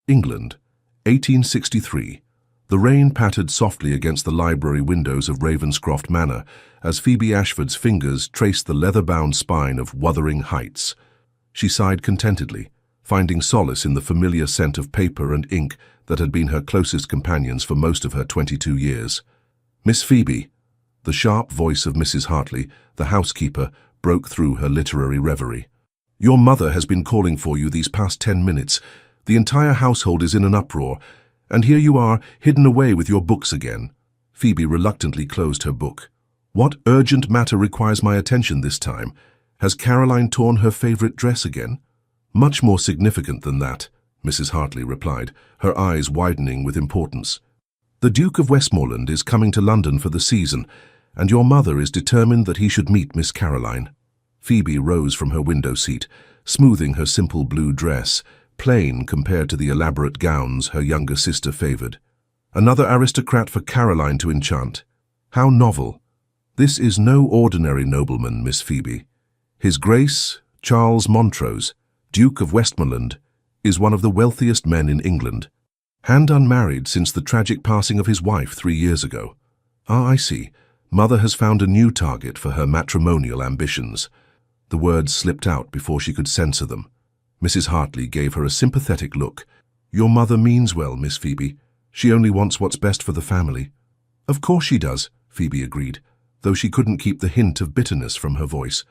England, 1863. The rain pattered softly against the library windows of Ravenscroft Manor as Phoebe Ashford's fingers traced the leather-bound spine of Wuthering Heights. She sighed contentedly, finding solace in the familiar scent of paper and ink that had been her closest companions for most of her 22 years. "Miss Phoebe," the sharp voice of Mrs. Hartley, the housekeeper, broke through her literary reverie. "Your mother has been calling for you these past 10 minutes. The entire household is in an uproar, and here you are, hidden away with your books again." Phoebe reluctantly closed her book. "What urgent matter requires my attention this time? Has Caroline torn her favorite dress again?" "Much more significant than that," Mrs. Hartley replied, her eyes widening with importance. "The Duke of Westmoreland is coming to London for the season, and your mother is determined that he should meet Miss Caroline." Phoebe rose from her window seat, smoothing her simple blue dress, plain compared to the elaborate gowns her younger sister favored. "Another aristocrat for Caroline to enchant. How novel. This is no ordinary nobleman, Miss Phoebe. His Grace, Charles Montrose, Duke of Westmoreland, is one of the wealthiest men in England, and unmarried since the tragic passing of his wife 3 years ago. Ah, I see. Mother has found a new target for her matrimonial ambitions." The words slipped out before she could censor them. Mrs. Hartley gave her a sympathetic look. "Your mother means well, Miss Phoebe. She only wants what's best for the family." "Of course she does," Phoebe agreed, though she couldn't keep the hint of bitterness from her voice.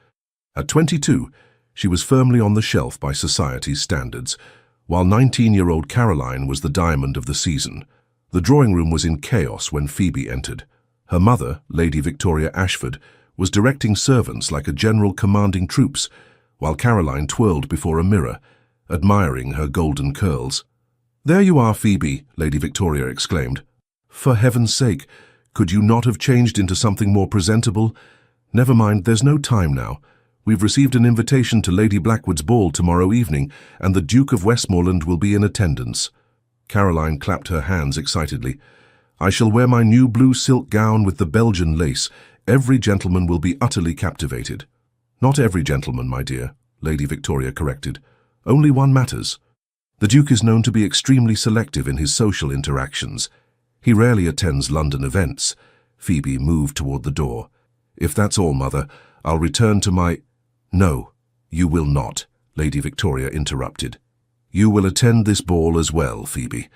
At 22, she was firmly on the shelf by society's standards, while 19-year-old Caroline was the diamond of the season. The drawing room was in chaos when Phoebe entered. Her mother, Lady Victoria Ashford, was directing servants like a general commanding troops, while Caroline twirled before a mirror, admiring her golden curls. "There you are, Phoebe," Lady Victoria exclaimed. "For heaven's sake, could you not have changed into something more presentable? Never mind, there's no time now. We've received an invitation to Lady Blackwood's ball tomorrow evening, and the Duke of Westmoreland will be in attendance." Caroline clapped her hands excitedly. "I shall wear my new blue silk gown with the Belgian lace. Every gentleman will be utterly captivated." "Not every gentleman, my dear," Lady Victoria corrected. "Only one matters. The Duke is known to be extremely selective in his social interactions. He rarely attends London events." Phoebe moved toward the door. "If that's all, Mother, I'll return to my—" "No, you will not," Lady Victoria interrupted. "You will attend this ball as well, Phoebe.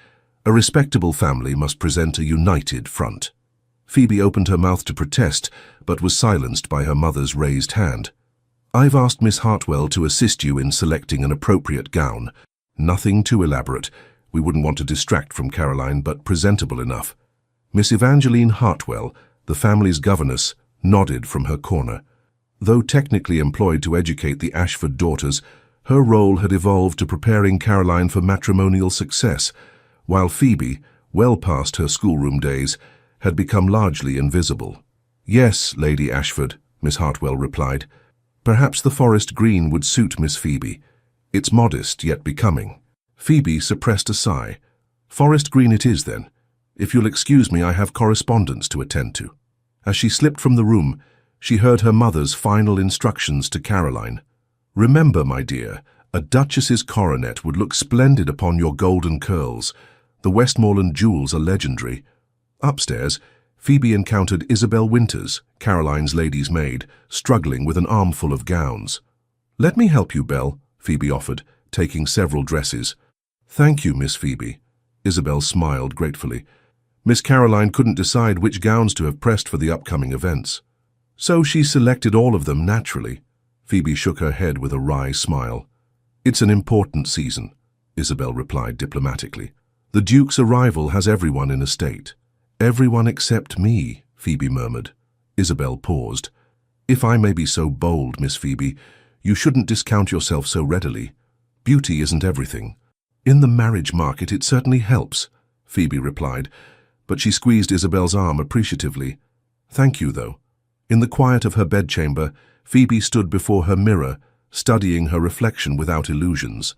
A respectable family must present a united front." Phoebe opened her mouth to protest, but was silenced by her mother's raised hand. "I've asked Miss Hartwell to assist you in selecting an appropriate gown. Nothing too elaborate. We wouldn't want to distract from Caroline, but presentable enough." Miss Evangeline Hartwell, the family's governess, nodded from her corner. Though technically employed to educate the Ashford daughters, her role had evolved to preparing Caroline for matrimonial success, while Phoebe, well past her schoolroom days, had become largely invisible. "Yes, Lady Ashford," Miss Hartwell replied. "Perhaps the forest green would suit Miss Phoebe. It's modest yet becoming." Phoebe suppressed a sigh. "Forest green it is, then. If you'll excuse me, I have correspondence to attend to." As she slipped from the room, she heard her mother's final instructions to Caroline. "Remember, my dear, a duchess's coronet would look splendid upon your golden curls. The Westmoreland jewels are legendary." Upstairs, Phoebe encountered Isabel Winters, Caroline's lady's maid, struggling with an armful of gowns. "Let me help you, Belle," Phoebe offered, taking several dresses. "Thank you, Miss Phoebe." Isabel smiled gratefully. Miss Caroline couldn't decide which gowns to have pressed for the upcoming events. So she selected all of them naturally. Phoebe shook her head with a wry smile. "It's an important season," Isabel replied diplomatically. "The Duke's arrival has everyone in a state." "Everyone except me," Phoebe murmured. Isabel paused. "If I may be so bold, Miss Phoebe, you shouldn't discount yourself so readily. Beauty isn't everything." "In the marriage market it certainly helps," Phoebe replied, but she squeezed Isabel's arm appreciatively. "Thank you, though." In the quiet of her bedchamber, Phoebe stood before her mirror, studying her reflection without illusions.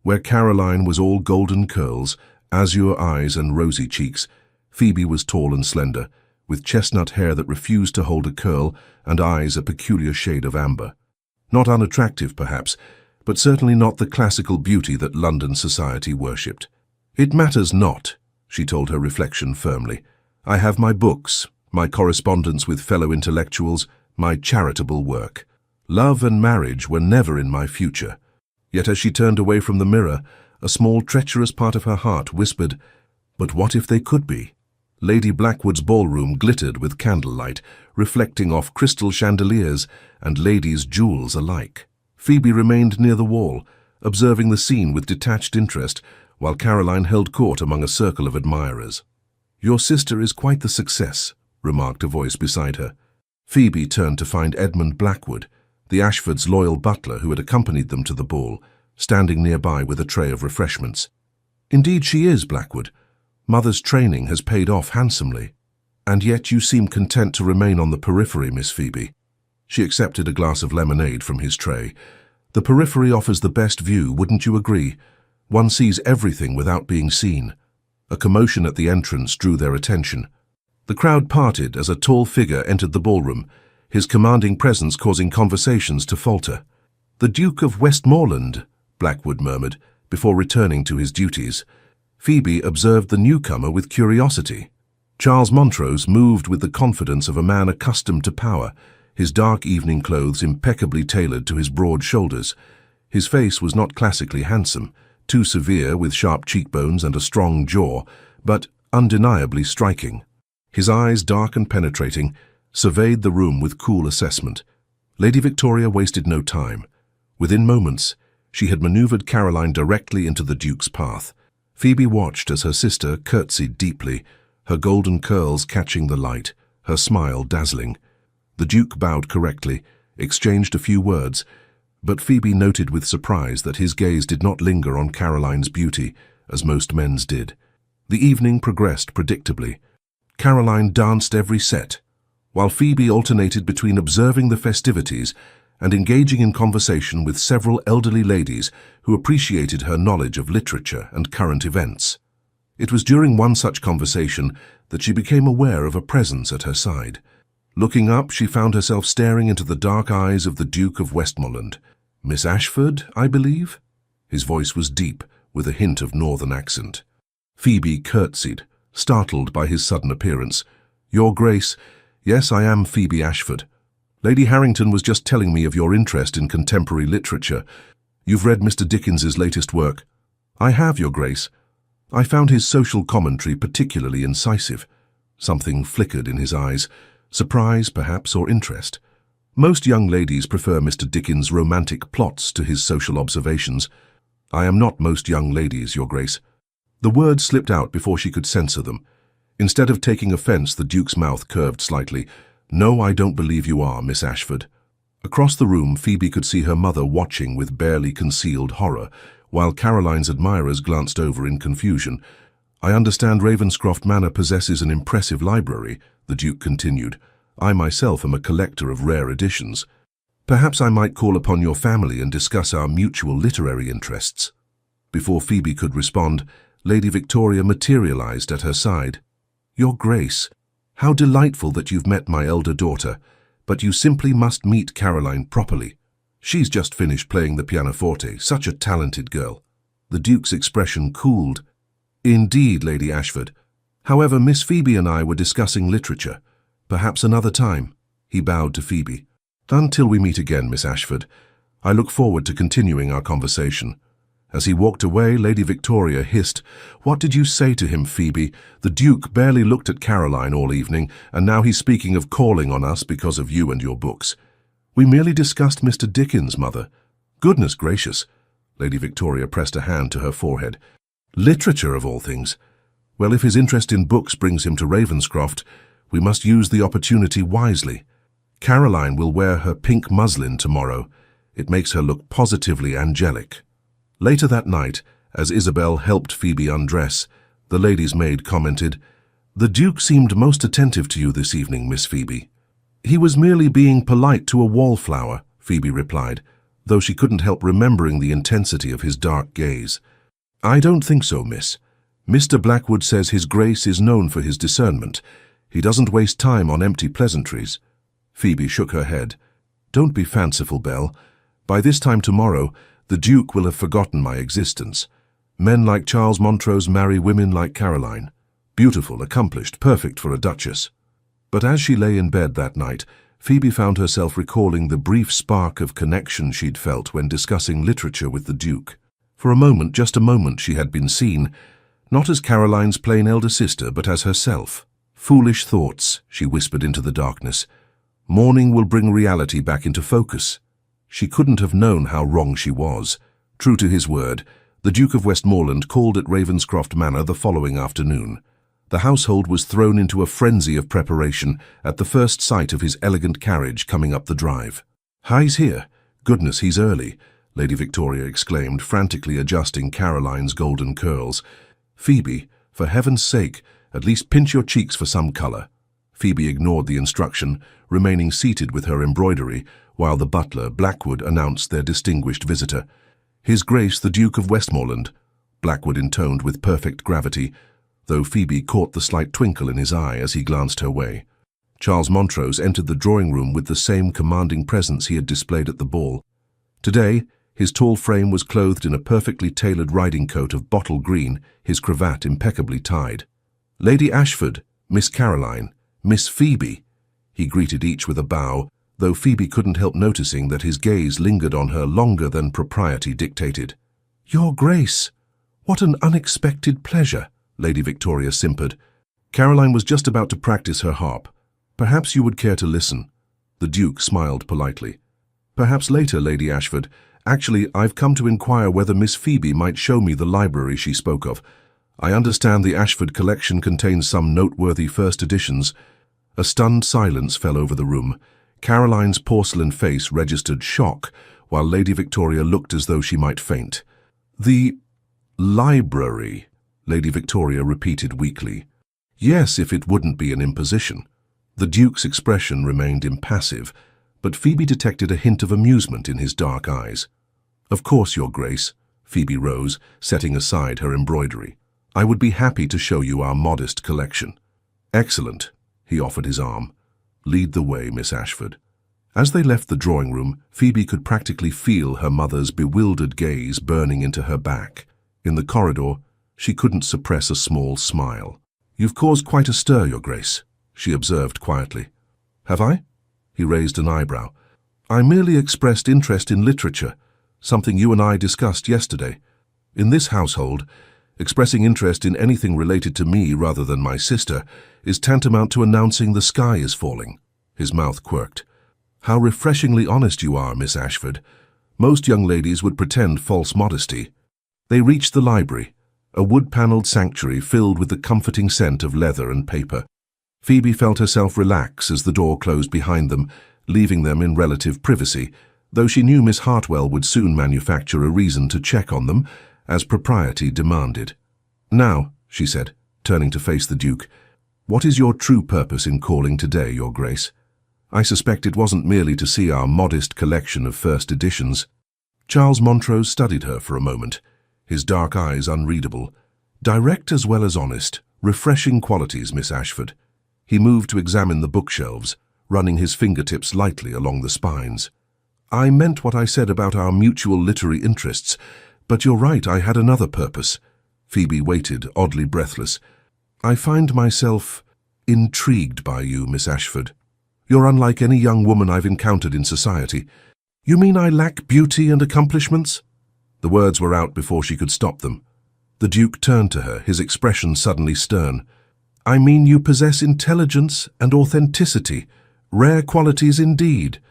Where Caroline was all golden curls, azure eyes and rosy cheeks, Phoebe was tall and slender, with chestnut hair that refused to hold a curl and eyes a peculiar shade of amber. Not unattractive, perhaps, but certainly not the classical beauty that London society worshipped. "It matters not," she told her reflection firmly. "I have my books, my correspondence with fellow intellectuals, my charitable work. Love and marriage were never in my future." Yet as she turned away from the mirror, a small treacherous part of her heart whispered, "But what if they could be?" Lady Blackwood's ballroom glittered with candlelight, reflecting off crystal chandeliers and ladies' jewels alike. Phoebe remained near the wall, observing the scene with detached interest, while Caroline held court among a circle of admirers. "Your sister is quite the success," remarked a voice beside her. Phoebe turned to find Edmund Blackwood, the Ashfords' loyal butler who had accompanied them to the ball, standing nearby with a tray of refreshments. "Indeed she is, Blackwood. Mother's training has paid off handsomely. And yet you seem content to remain on the periphery, Miss Phoebe." She accepted a glass of lemonade from his tray. "The periphery offers the best view, wouldn't you agree? One sees everything without being seen." A commotion at the entrance drew their attention. The crowd parted as a tall figure entered the ballroom, his commanding presence causing conversations to falter. "The Duke of Westmoreland," Blackwood murmured, before returning to his duties. Phoebe observed the newcomer with curiosity. Charles Montrose moved with the confidence of a man accustomed to power, his dark evening clothes impeccably tailored to his broad shoulders. His face was not classically handsome, too severe with sharp cheekbones and a strong jaw, but undeniably striking. His eyes, dark and penetrating, surveyed the room with cool assessment. Lady Victoria wasted no time. Within moments, she had maneuvered Caroline directly into the Duke's path. Phoebe watched as her sister curtsied deeply, her golden curls catching the light, her smile dazzling. The Duke bowed correctly, exchanged a few words, but Phoebe noted with surprise that his gaze did not linger on Caroline's beauty, as most men's did. The evening progressed predictably. Caroline danced every set, while Phoebe alternated between observing the festivities and engaging in conversation with several elderly ladies who appreciated her knowledge of literature and current events. It was during one such conversation that she became aware of a presence at her side. Looking up, she found herself staring into the dark eyes of the Duke of Westmoreland. "Miss Ashford, I believe?" His voice was deep, with a hint of northern accent. Phoebe curtsied, startled by his sudden appearance. "Your Grace, yes, I am Phoebe Ashford. Lady Harrington was just telling me of your interest in contemporary literature. You've read Mr. Dickens's latest work." "I have, Your Grace. I found his social commentary particularly incisive." Something flickered in his eyes, surprise, perhaps, or interest. "Most young ladies prefer Mr. Dickens' romantic plots to his social observations. I am not most young ladies, Your Grace." The words slipped out before she could censor them. Instead of taking offense, the Duke's mouth curved slightly. "No, I don't believe you are, Miss Ashford." Across the room, Phoebe could see her mother watching with barely concealed horror, while Caroline's admirers glanced over in confusion. "I understand Ravenscroft Manor possesses an impressive library," the Duke continued. "I myself am a collector of rare editions. Perhaps I might call upon your family and discuss our mutual literary interests." Before Phoebe could respond, Lady Victoria materialized at her side. "Your Grace, how delightful that you've met my elder daughter, but you simply must meet Caroline properly. She's just finished playing the pianoforte, such a talented girl." The Duke's expression cooled. "Indeed, Lady Ashford. However, Miss Phoebe and I were discussing literature. Perhaps another time." He bowed to Phoebe. "Until we meet again, Miss Ashford. I look forward to continuing our conversation." As he walked away, Lady Victoria hissed, "What did you say to him, Phoebe? The Duke barely looked at Caroline all evening, and now he's speaking of calling on us because of you and your books." "We merely discussed Mr. Dickens, Mother." "Goodness gracious." Lady Victoria pressed a hand to her forehead. "Literature, of all things. Well, if his interest in books brings him to Ravenscroft, we must use the opportunity wisely. Caroline will wear her pink muslin tomorrow. It makes her look positively angelic." Later that night, as Isabel helped Phoebe undress, the lady's maid commented, "The Duke seemed most attentive to you this evening, Miss Phoebe." "He was merely being polite to a wallflower," Phoebe replied, though she couldn't help remembering the intensity of his dark gaze. "I don't think so, miss. Mr. Blackwood says his Grace is known for his discernment. He doesn't waste time on empty pleasantries." Phoebe shook her head. "Don't be fanciful, Belle. By this time tomorrow, the Duke will have forgotten my existence. Men like Charles Montrose marry women like Caroline. Beautiful, accomplished, perfect for a duchess. But as she lay in bed that night, Phoebe found herself recalling the brief spark of connection she'd felt when discussing literature with the Duke. For a moment, just a moment, she had been seen, not as Caroline's plain elder sister, but as herself. "Foolish thoughts," she whispered into the darkness. "Morning will bring reality back into focus." She couldn't have known how wrong she was. True to his word, the Duke of Westmoreland called at Ravenscroft Manor the following afternoon. The household was thrown into a frenzy of preparation at the first sight of his elegant carriage coming up the drive. "He's here. Goodness, he's early," Lady Victoria exclaimed, frantically adjusting Caroline's golden curls. "Phoebe, for heaven's sake, at least pinch your cheeks for some colour." Phoebe ignored the instruction, remaining seated with her embroidery, while the butler, Blackwood, announced their distinguished visitor. "His Grace the Duke of Westmoreland," Blackwood intoned with perfect gravity, though Phoebe caught the slight twinkle in his eye as he glanced her way. Charles Montrose entered the drawing-room with the same commanding presence he had displayed at the ball. Today, his tall frame was clothed in a perfectly tailored riding coat of bottle green, his cravat impeccably tied. "Lady Ashford, Miss Caroline, Miss Phoebe," he greeted each with a bow, though Phoebe couldn't help noticing that his gaze lingered on her longer than propriety dictated. "Your Grace, what an unexpected pleasure," Lady Victoria simpered. Caroline was just about to practice her harp. "Perhaps you would care to listen." The Duke smiled politely. "Perhaps later, Lady Ashford. Actually, I've come to inquire whether Miss Phoebe might show me the library she spoke of. I understand the Ashford collection contains some noteworthy first editions." A stunned silence fell over the room. Caroline's porcelain face registered shock, while Lady Victoria looked as though she might faint. "The library," Lady Victoria repeated weakly. "Yes, if it wouldn't be an imposition." The Duke's expression remained impassive, but Phoebe detected a hint of amusement in his dark eyes. "Of course, Your Grace." Phoebe rose, setting aside her embroidery. "I would be happy to show you our modest collection." "Excellent." He offered his arm. "Lead the way, Miss Ashford." As they left the drawing-room, Phoebe could practically feel her mother's bewildered gaze burning into her back. In the corridor, she couldn't suppress a small smile. "You've caused quite a stir, Your Grace," she observed quietly. "Have I?" He raised an eyebrow. "I merely expressed interest in literature, something you and I discussed yesterday. In this household, expressing interest in anything related to me rather than my sister is tantamount to announcing the sky is falling." His mouth quirked. "How refreshingly honest you are, Miss Ashford. Most young ladies would pretend false modesty." They reached the library, a wood-panelled sanctuary filled with the comforting scent of leather and paper. Phoebe felt herself relax as the door closed behind them, leaving them in relative privacy, though she knew Miss Hartwell would soon manufacture a reason to check on them, as propriety demanded. "Now," she said, turning to face the Duke, "what is your true purpose in calling today, Your Grace? I suspect it wasn't merely to see our modest collection of first editions." Charles Montrose studied her for a moment, his dark eyes unreadable. "Direct as well as honest, refreshing qualities, Miss Ashford." He moved to examine the bookshelves, running his fingertips lightly along the spines. "I meant what I said about our mutual literary interests, but you're right, I had another purpose." Phoebe waited, oddly breathless. "I find myself intrigued by you, Miss Ashford. You're unlike any young woman I've encountered in society." "You mean I lack beauty and accomplishments?" The words were out before she could stop them. The Duke turned to her, his expression suddenly stern. "I mean you possess intelligence and authenticity, rare qualities indeed.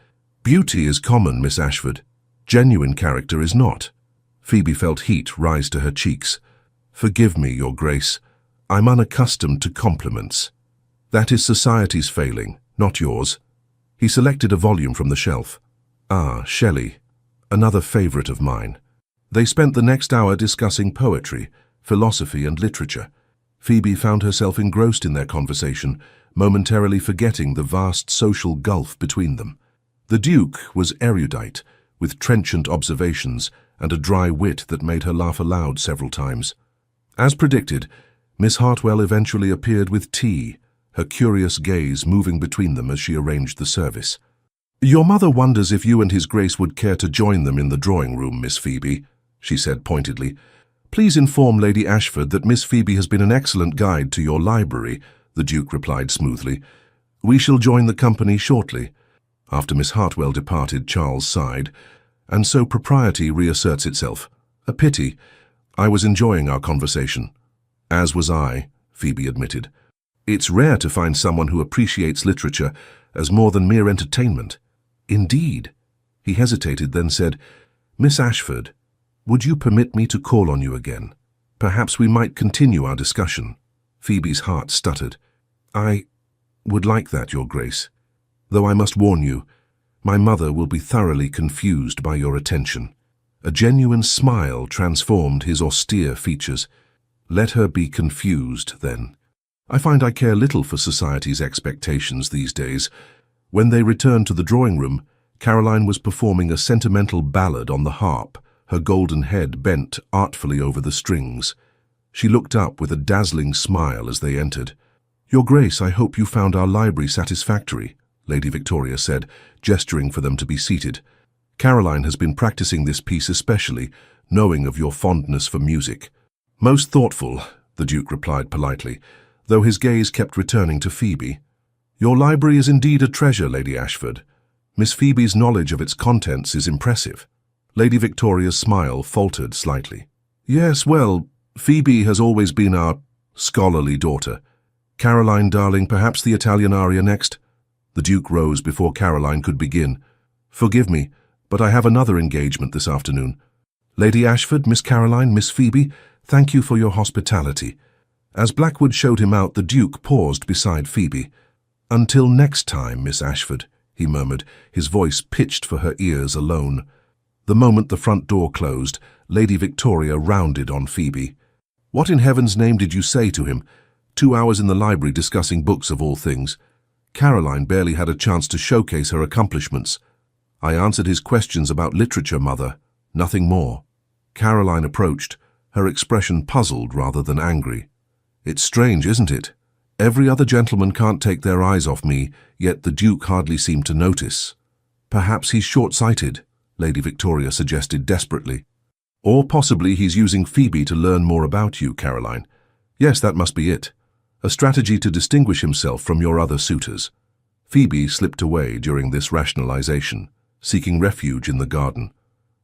Beauty is common, Miss Ashford. Genuine character is not." Phoebe felt heat rise to her cheeks. "Forgive me, Your Grace. I'm unaccustomed to compliments. That is society's failing, not yours." He selected a volume from the shelf. "Ah, Shelley, another favorite of mine." They spent the next hour discussing poetry, philosophy, and literature. Phoebe found herself engrossed in their conversation, momentarily forgetting the vast social gulf between them. The Duke was erudite, with trenchant observations and a dry wit that made her laugh aloud several times. As predicted, Miss Hartwell eventually appeared with tea, her curious gaze moving between them as she arranged the service. "Your mother wonders if you and His Grace would care to join them in the drawing-room, Miss Phoebe," she said pointedly. Please inform Lady Ashford that Miss Phoebe has been an excellent guide to your library, the Duke replied smoothly. We shall join the company shortly. After Miss Hartwell departed, Charles sighed. And so propriety reasserts itself. A pity. I was enjoying our conversation. As was I, Phoebe admitted. It's rare to find someone who appreciates literature as more than mere entertainment. Indeed. He hesitated, then said, Miss Ashford, would you permit me to call on you again? Perhaps we might continue our discussion. Phoebe's heart stuttered. I would like that, Your Grace. Though I must warn you, my mother will be thoroughly confused by your attention. A genuine smile transformed his austere features. Let her be confused, then. I find I care little for society's expectations these days. When they returned to the drawing room, Caroline was performing a sentimental ballad on the harp, her golden head bent artfully over the strings. She looked up with a dazzling smile as they entered. Your Grace, I hope you found our library satisfactory, Lady Victoria said, gesturing for them to be seated. Caroline has been practicing this piece especially, knowing of your fondness for music. Most thoughtful, the Duke replied politely, though his gaze kept returning to Phoebe. Your library is indeed a treasure, Lady Ashford. Miss Phoebe's knowledge of its contents is impressive. Lady Victoria's smile faltered slightly. Yes, well, Phoebe has always been our scholarly daughter. Caroline, darling, perhaps the Italian aria next? The Duke rose before Caroline could begin. Forgive me, but I have another engagement this afternoon. Lady Ashford, Miss Caroline, Miss Phoebe, thank you for your hospitality. As Blackwood showed him out, the Duke paused beside Phoebe. Until next time, Miss Ashford, he murmured, his voice pitched for her ears alone. The moment the front door closed, Lady Victoria rounded on Phoebe. What in heaven's name did you say to him? 2 hours in the library discussing books of all things. Caroline barely had a chance to showcase her accomplishments. I answered his questions about literature, Mother. Nothing more. Caroline approached, her expression puzzled rather than angry. It's strange, isn't it? Every other gentleman can't take their eyes off me, yet the Duke hardly seemed to notice. Perhaps he's short-sighted, Lady Victoria suggested desperately. Or possibly he's using Phoebe to learn more about you, Caroline. Yes, that must be it. A strategy to distinguish himself from your other suitors. Phoebe slipped away during this rationalization, seeking refuge in the garden.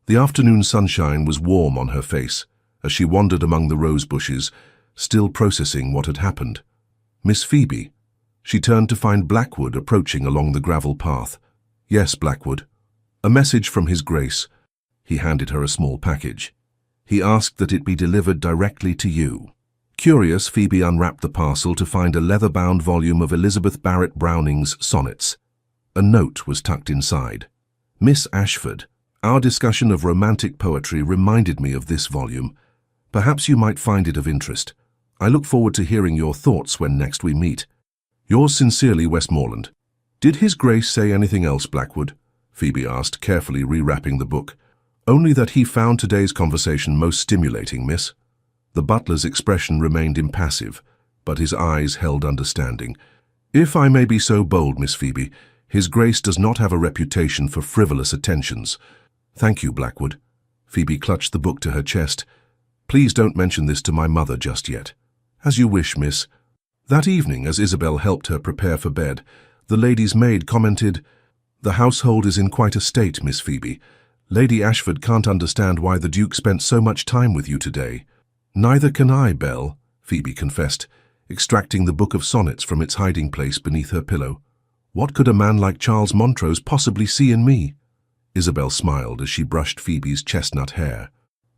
The afternoon sunshine was warm on her face as she wandered among the rose bushes, still processing what had happened. Miss Phoebe. She turned to find Blackwood approaching along the gravel path. Yes, Blackwood. A message from His Grace. He handed her a small package. He asked that it be delivered directly to you. Curious, Phoebe unwrapped the parcel to find a leather-bound volume of Elizabeth Barrett Browning's sonnets. A note was tucked inside. Miss Ashford, our discussion of romantic poetry reminded me of this volume. Perhaps you might find it of interest. I look forward to hearing your thoughts when next we meet. Yours sincerely, Westmoreland. Did His Grace say anything else, Blackwood? Phoebe asked, carefully rewrapping the book. Only that he found today's conversation most stimulating, miss. The butler's expression remained impassive, but his eyes held understanding. If I may be so bold, Miss Phoebe, His Grace does not have a reputation for frivolous attentions. Thank you, Blackwood. Phoebe clutched the book to her chest. Please don't mention this to my mother just yet. As you wish, miss. That evening, as Isabel helped her prepare for bed, the lady's maid commented, The household is in quite a state, Miss Phoebe. Lady Ashford can't understand why the Duke spent so much time with you today. Neither can I, Belle, Phoebe confessed, extracting the book of sonnets from its hiding place beneath her pillow. What could a man like Charles Montrose possibly see in me? Isabel smiled as she brushed Phoebe's chestnut hair.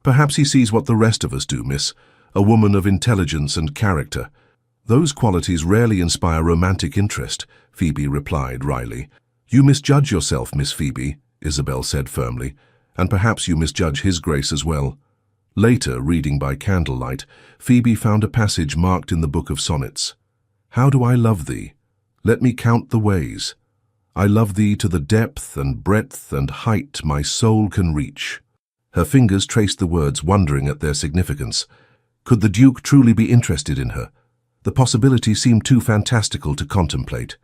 Perhaps he sees what the rest of us do, miss, a woman of intelligence and character. Those qualities rarely inspire romantic interest, Phoebe replied wryly. You misjudge yourself, Miss Phoebe, Isabel said firmly, and perhaps you misjudge His Grace as well. Later, reading by candlelight, Phoebe found a passage marked in the book of sonnets. How do I love thee? Let me count the ways. I love thee to the depth and breadth and height my soul can reach. Her fingers traced the words, wondering at their significance. Could the Duke truly be interested in her? The possibility seemed too fantastical to contemplate.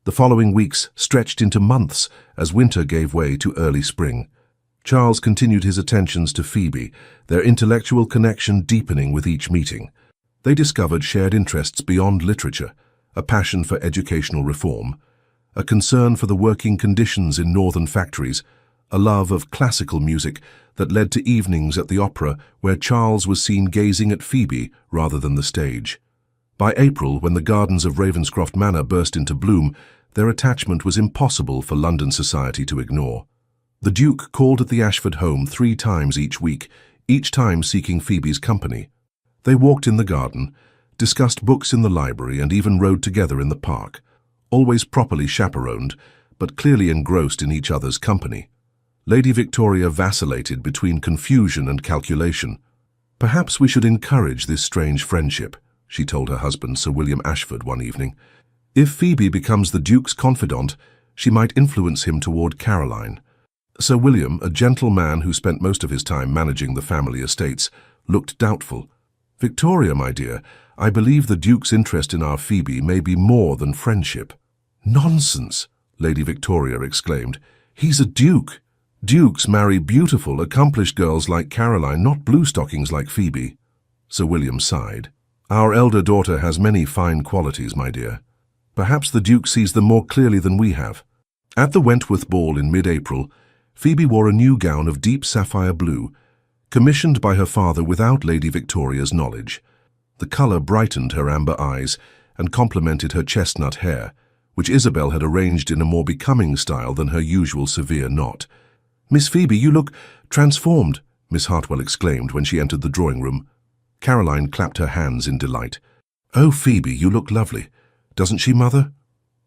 The following weeks stretched into months as winter gave way to early spring. Charles continued his attentions to Phoebe, their intellectual connection deepening with each meeting. They discovered shared interests beyond literature, a passion for educational reform, a concern for the working conditions in northern factories, a love of classical music that led to evenings at the opera where Charles was seen gazing at Phoebe rather than the stage. By April, when the gardens of Ravenscroft Manor burst into bloom, their attachment was impossible for London society to ignore. The Duke called at the Ashford home 3 times each week, each time seeking Phoebe's company. They walked in the garden, discussed books in the library, and even rode together in the park, always properly chaperoned, but clearly engrossed in each other's company. Lady Victoria vacillated between confusion and calculation. "Perhaps we should encourage this strange friendship," she told her husband, Sir William Ashford, one evening. "If Phoebe becomes the Duke's confidant, she might influence him toward Caroline." Sir William, a gentle man who spent most of his time managing the family estates, looked doubtful. "Victoria, my dear, I believe the Duke's interest in our Phoebe may be more than friendship." "Nonsense!" Lady Victoria exclaimed. "He's a Duke. Dukes marry beautiful, accomplished girls like Caroline, not bluestockings like Phoebe." Sir William sighed. "Our elder daughter has many fine qualities, my dear. Perhaps the Duke sees them more clearly than we have." At the Wentworth Ball in mid-April, Phoebe wore a new gown of deep sapphire blue, commissioned by her father without Lady Victoria's knowledge. The colour brightened her amber eyes and complemented her chestnut hair, which Isabel had arranged in a more becoming style than her usual severe knot. "Miss Phoebe, you look transformed," Miss Hartwell exclaimed when she entered the drawing-room. Caroline clapped her hands in delight. "Oh, Phoebe, you look lovely. Doesn't she, Mother?"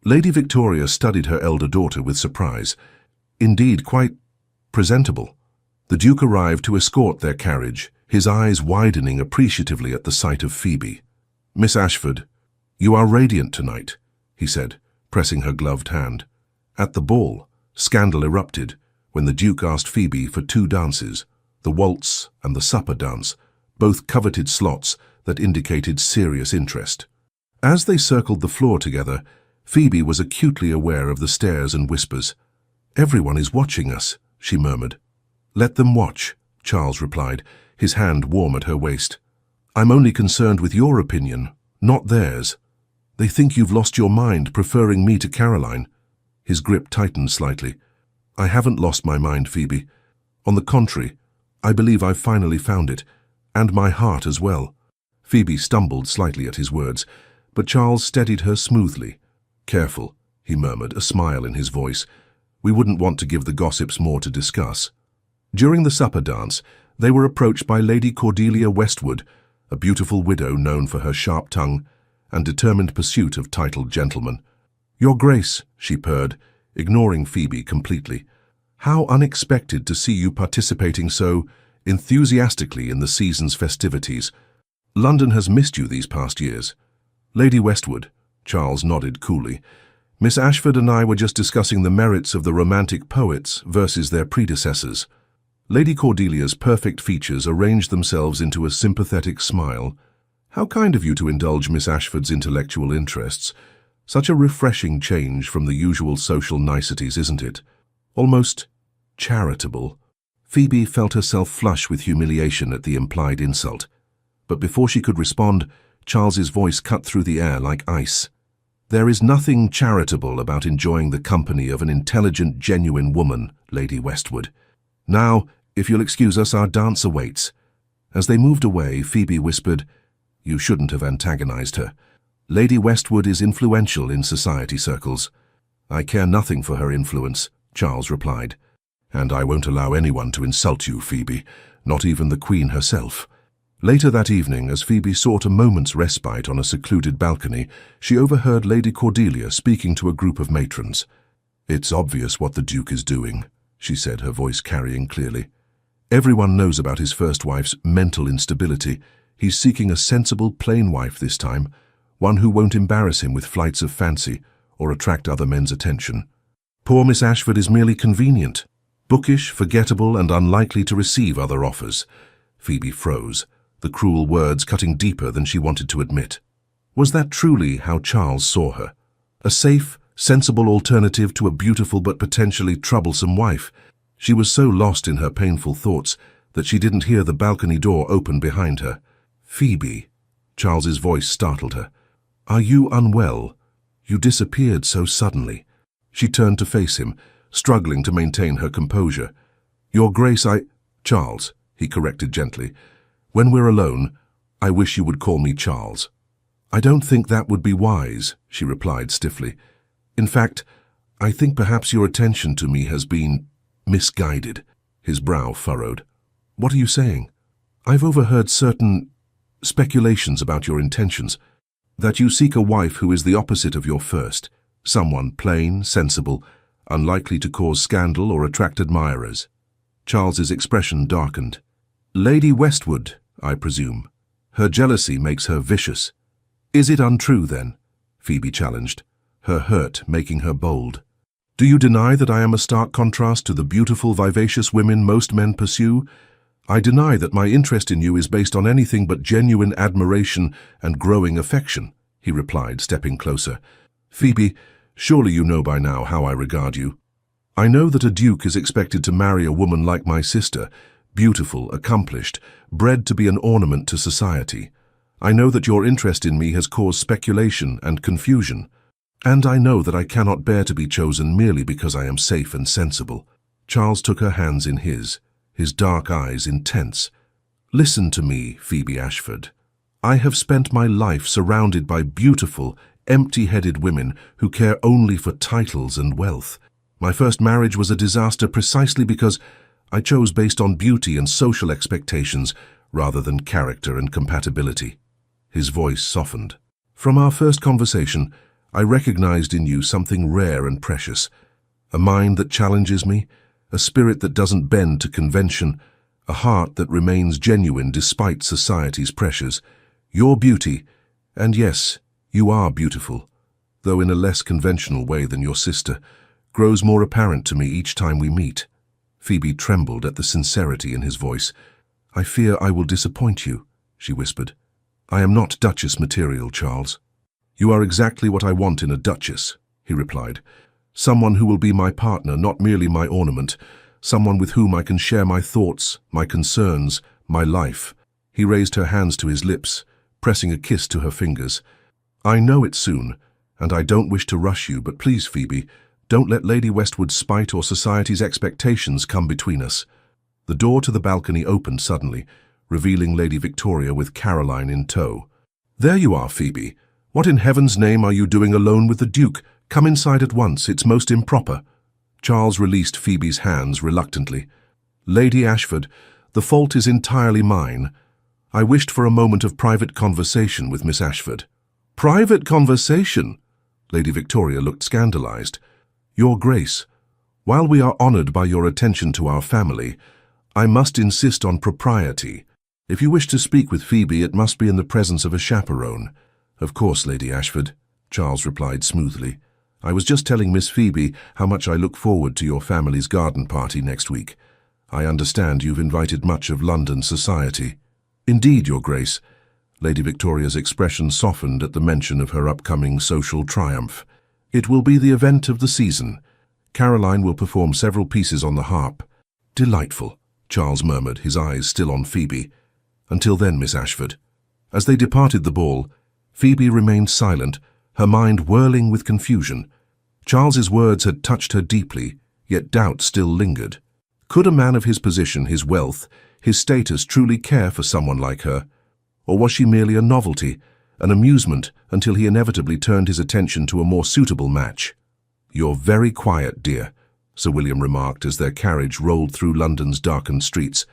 Lady Victoria studied her elder daughter with surprise. Indeed, quite presentable. The Duke arrived to escort their carriage, his eyes widening appreciatively at the sight of Phoebe. "Miss Ashford, you are radiant tonight," he said, pressing her gloved hand. At the ball, scandal erupted when the Duke asked Phoebe for 2 dances, the waltz and the supper dance, both coveted slots that indicated serious interest. As they circled the floor together, Phoebe was acutely aware of the stares and whispers. "Everyone is watching us," she murmured. "Let them watch," Charles replied, his hand warm at her waist. "I'm only concerned with your opinion, not theirs. They think you've lost your mind, preferring me to Caroline." His grip tightened slightly. "I haven't lost my mind, Phoebe. On the contrary, I believe I've finally found it, and my heart as well." Phoebe stumbled slightly at his words, but Charles steadied her smoothly. "Careful," he murmured, a smile in his voice. "We wouldn't want to give the gossips more to discuss." During the supper dance, they were approached by Lady Cordelia Westwood, a beautiful widow known for her sharp tongue and determined pursuit of titled gentlemen. "Your Grace," she purred, ignoring Phoebe completely. "How unexpected to see you participating so enthusiastically in the season's festivities. London has missed you these past years." "Lady Westwood," Charles nodded coolly, "Miss Ashford and I were just discussing the merits of the Romantic poets versus their predecessors." Lady Cordelia's perfect features arranged themselves into a sympathetic smile. "How kind of you to indulge Miss Ashford's intellectual interests. Such a refreshing change from the usual social niceties, isn't it? Almost charitable." Phoebe felt herself flush with humiliation at the implied insult. But before she could respond, Charles's voice cut through the air like ice. "There is nothing charitable about enjoying the company of an intelligent, genuine woman, Lady Westwood. Now, if you'll excuse us, our dance awaits." As they moved away, Phoebe whispered, "You shouldn't have antagonized her. Lady Westwood is influential in society circles." "I care nothing for her influence," Charles replied. "And I won't allow anyone to insult you, Phoebe, not even the Queen herself." Later that evening, as Phoebe sought a moment's respite on a secluded balcony, she overheard Lady Cordelia speaking to a group of matrons. "It's obvious what the Duke is doing," she said, her voice carrying clearly. "Everyone knows about his first wife's mental instability. He's seeking a sensible, plain wife this time, one who won't embarrass him with flights of fancy or attract other men's attention. Poor Miss Ashford is merely convenient, bookish, forgettable, and unlikely to receive other offers." Phoebe froze, the cruel words cutting deeper than she wanted to admit. Was that truly how Charles saw her? A safe, sensible alternative to a beautiful but potentially troublesome wife? She was so lost in her painful thoughts that she didn't hear the balcony door open behind her. "Phoebe," Charles's voice startled her. "Are you unwell? You disappeared so suddenly." She turned to face him, struggling to maintain her composure. "Your Grace, Charles," he corrected gently. "When we're alone, I wish you would call me Charles." "I don't think that would be wise," she replied stiffly. "In fact, I think perhaps your attention to me has been misguided." His brow furrowed. "What are you saying?" "I've overheard certain speculations about your intentions, that you seek a wife who is the opposite of your first, someone plain, sensible, unlikely to cause scandal or attract admirers." Charles's expression darkened. "Lady Westwood, I presume. Her jealousy makes her vicious." "Is it untrue, then?" Phoebe challenged, her hurt making her bold. "Do you deny that I am a stark contrast to the beautiful, vivacious women most men pursue? I deny that my interest in you is based on anything but genuine admiration and growing affection," he replied, stepping closer. "Phoebe, surely you know by now how I regard you. I know that a duke is expected to marry a woman like my sister, beautiful, accomplished, bred to be an ornament to society. I know that your interest in me has caused speculation and confusion. And I know that I cannot bear to be chosen merely because I am safe and sensible." Charles took her hands in his dark eyes intense. "Listen to me, Phoebe Ashford. I have spent my life surrounded by beautiful, empty-headed women who care only for titles and wealth. My first marriage was a disaster precisely because I chose based on beauty and social expectations rather than character and compatibility." His voice softened. "From our first conversation, I recognized in you something rare and precious, a mind that challenges me, a spirit that doesn't bend to convention, a heart that remains genuine despite society's pressures. Your beauty, and yes, you are beautiful, though in a less conventional way than your sister, grows more apparent to me each time we meet." Phoebe trembled at the sincerity in his voice. "I fear I will disappoint you," she whispered. "I am not Duchess material, Charles." "You are exactly what I want in a duchess," he replied. "Someone who will be my partner, not merely my ornament. Someone with whom I can share my thoughts, my concerns, my life." He raised her hands to his lips, pressing a kiss to her fingers. "I know it soon, and I don't wish to rush you, but please, Phoebe, don't let Lady Westwood's spite or society's expectations come between us." The door to the balcony opened suddenly, revealing Lady Victoria with Caroline in tow. "There you are, Phoebe. What in heaven's name are you doing alone with the Duke? Come inside at once, it's most improper." Charles released Phoebe's hands reluctantly. "Lady Ashford, the fault is entirely mine. I wished for a moment of private conversation with Miss Ashford." "Private conversation?" Lady Victoria looked scandalized. "Your Grace, while we are honored by your attention to our family, I must insist on propriety. If you wish to speak with Phoebe, it must be in the presence of a chaperone." "Of course, Lady Ashford," Charles replied smoothly. "I was just telling Miss Phoebe how much I look forward to your family's garden party next week. I understand you've invited much of London society." "Indeed, Your Grace." Lady Victoria's expression softened at the mention of her upcoming social triumph. "It will be the event of the season. Caroline will perform several pieces on the harp." "Delightful," Charles murmured, his eyes still on Phoebe. "Until then, Miss Ashford." As they departed the ball, Phoebe remained silent, her mind whirling with confusion. Charles's words had touched her deeply, yet doubt still lingered. Could a man of his position, his wealth, his status truly care for someone like her? Or was she merely a novelty, an amusement, until he inevitably turned his attention to a more suitable match? "You're very quiet, dear," Sir William remarked as their carriage rolled through London's darkened streets.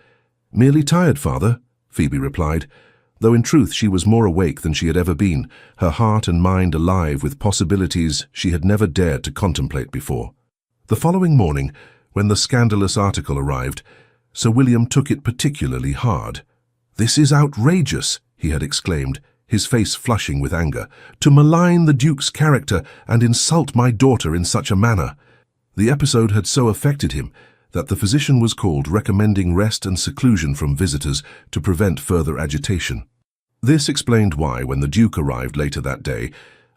"Merely tired, father," Phoebe replied, though in truth she was more awake than she had ever been, her heart and mind alive with possibilities she had never dared to contemplate before. The following morning, when the scandalous article arrived, Sir William took it particularly hard. "This is outrageous," he had exclaimed, his face flushing with anger, "to malign the Duke's character and insult my daughter in such a manner." The episode had so affected him that the physician was called, recommending rest and seclusion from visitors to prevent further agitation. This explained why, when the Duke arrived later that day,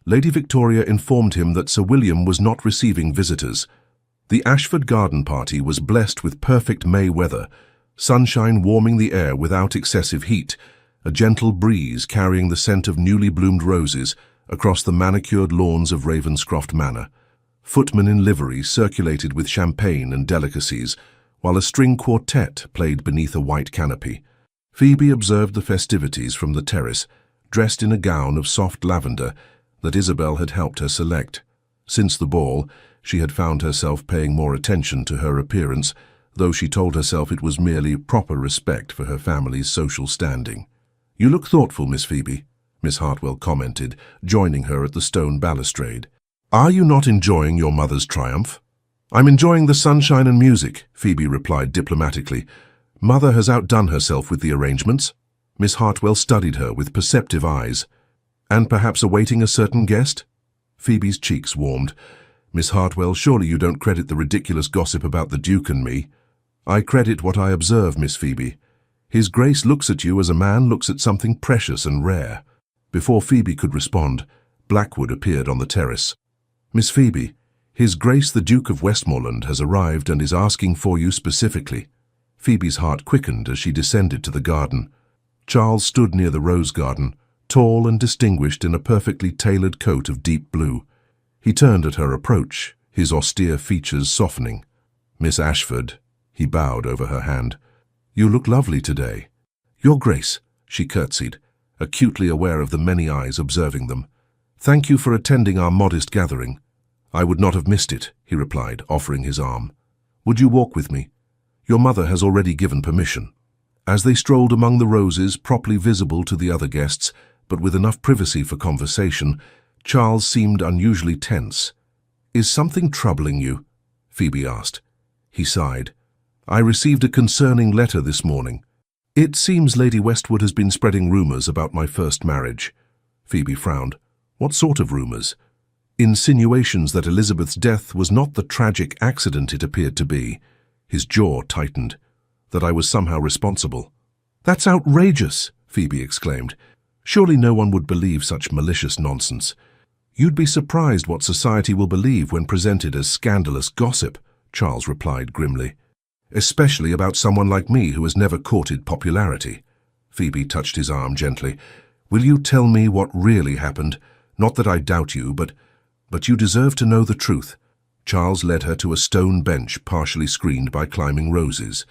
Lady Victoria informed him that Sir William was not receiving visitors. The Ashford garden party was blessed with perfect May weather, sunshine warming the air without excessive heat, a gentle breeze carrying the scent of newly bloomed roses across the manicured lawns of Ravenscroft Manor. Footmen in livery circulated with champagne and delicacies, while a string quartet played beneath a white canopy. Phoebe observed the festivities from the terrace, dressed in a gown of soft lavender that Isabel had helped her select. Since the ball, she had found herself paying more attention to her appearance, though she told herself it was merely proper respect for her family's social standing. "You look thoughtful, Miss Phoebe," Miss Hartwell commented, joining her at the stone balustrade. "Are you not enjoying your mother's triumph?" "I'm enjoying the sunshine and music," Phoebe replied diplomatically. "Mother has outdone herself with the arrangements." Miss Hartwell studied her with perceptive eyes. "And perhaps awaiting a certain guest?" Phoebe's cheeks warmed. "Miss Hartwell, surely you don't credit the ridiculous gossip about the Duke and me?" "I credit what I observe, Miss Phoebe. His Grace looks at you as a man looks at something precious and rare." Before Phoebe could respond, Blackwood appeared on the terrace. "Miss Phoebe, His Grace the Duke of Westmoreland has arrived and is asking for you specifically." Phoebe's heart quickened as she descended to the garden. Charles stood near the rose garden, tall and distinguished in a perfectly tailored coat of deep blue. He turned at her approach, his austere features softening. "Miss Ashford," he bowed over her hand. "You look lovely today." "Your Grace," she curtsied, acutely aware of the many eyes observing them. "Thank you for attending our modest gathering." "I would not have missed it," he replied, offering his arm. "Would you walk with me? Your mother has already given permission." As they strolled among the roses, properly visible to the other guests, but with enough privacy for conversation, Charles seemed unusually tense. "Is something troubling you?" Phoebe asked. He sighed. "I received a concerning letter this morning. It seems Lady Westwood has been spreading rumors about my first marriage." Phoebe frowned. "What sort of rumors?" "Insinuations that Elizabeth's death was not the tragic accident it appeared to be." His jaw tightened. "That I was somehow responsible." "That's outrageous!" Phoebe exclaimed. "Surely no one would believe such malicious nonsense." "You'd be surprised what society will believe when presented as scandalous gossip," Charles replied grimly. "Especially about someone like me who has never courted popularity." Phoebe touched his arm gently. "Will you tell me what really happened? Not that I doubt you, but you deserve to know the truth." Charles led her to a stone bench partially screened by climbing roses.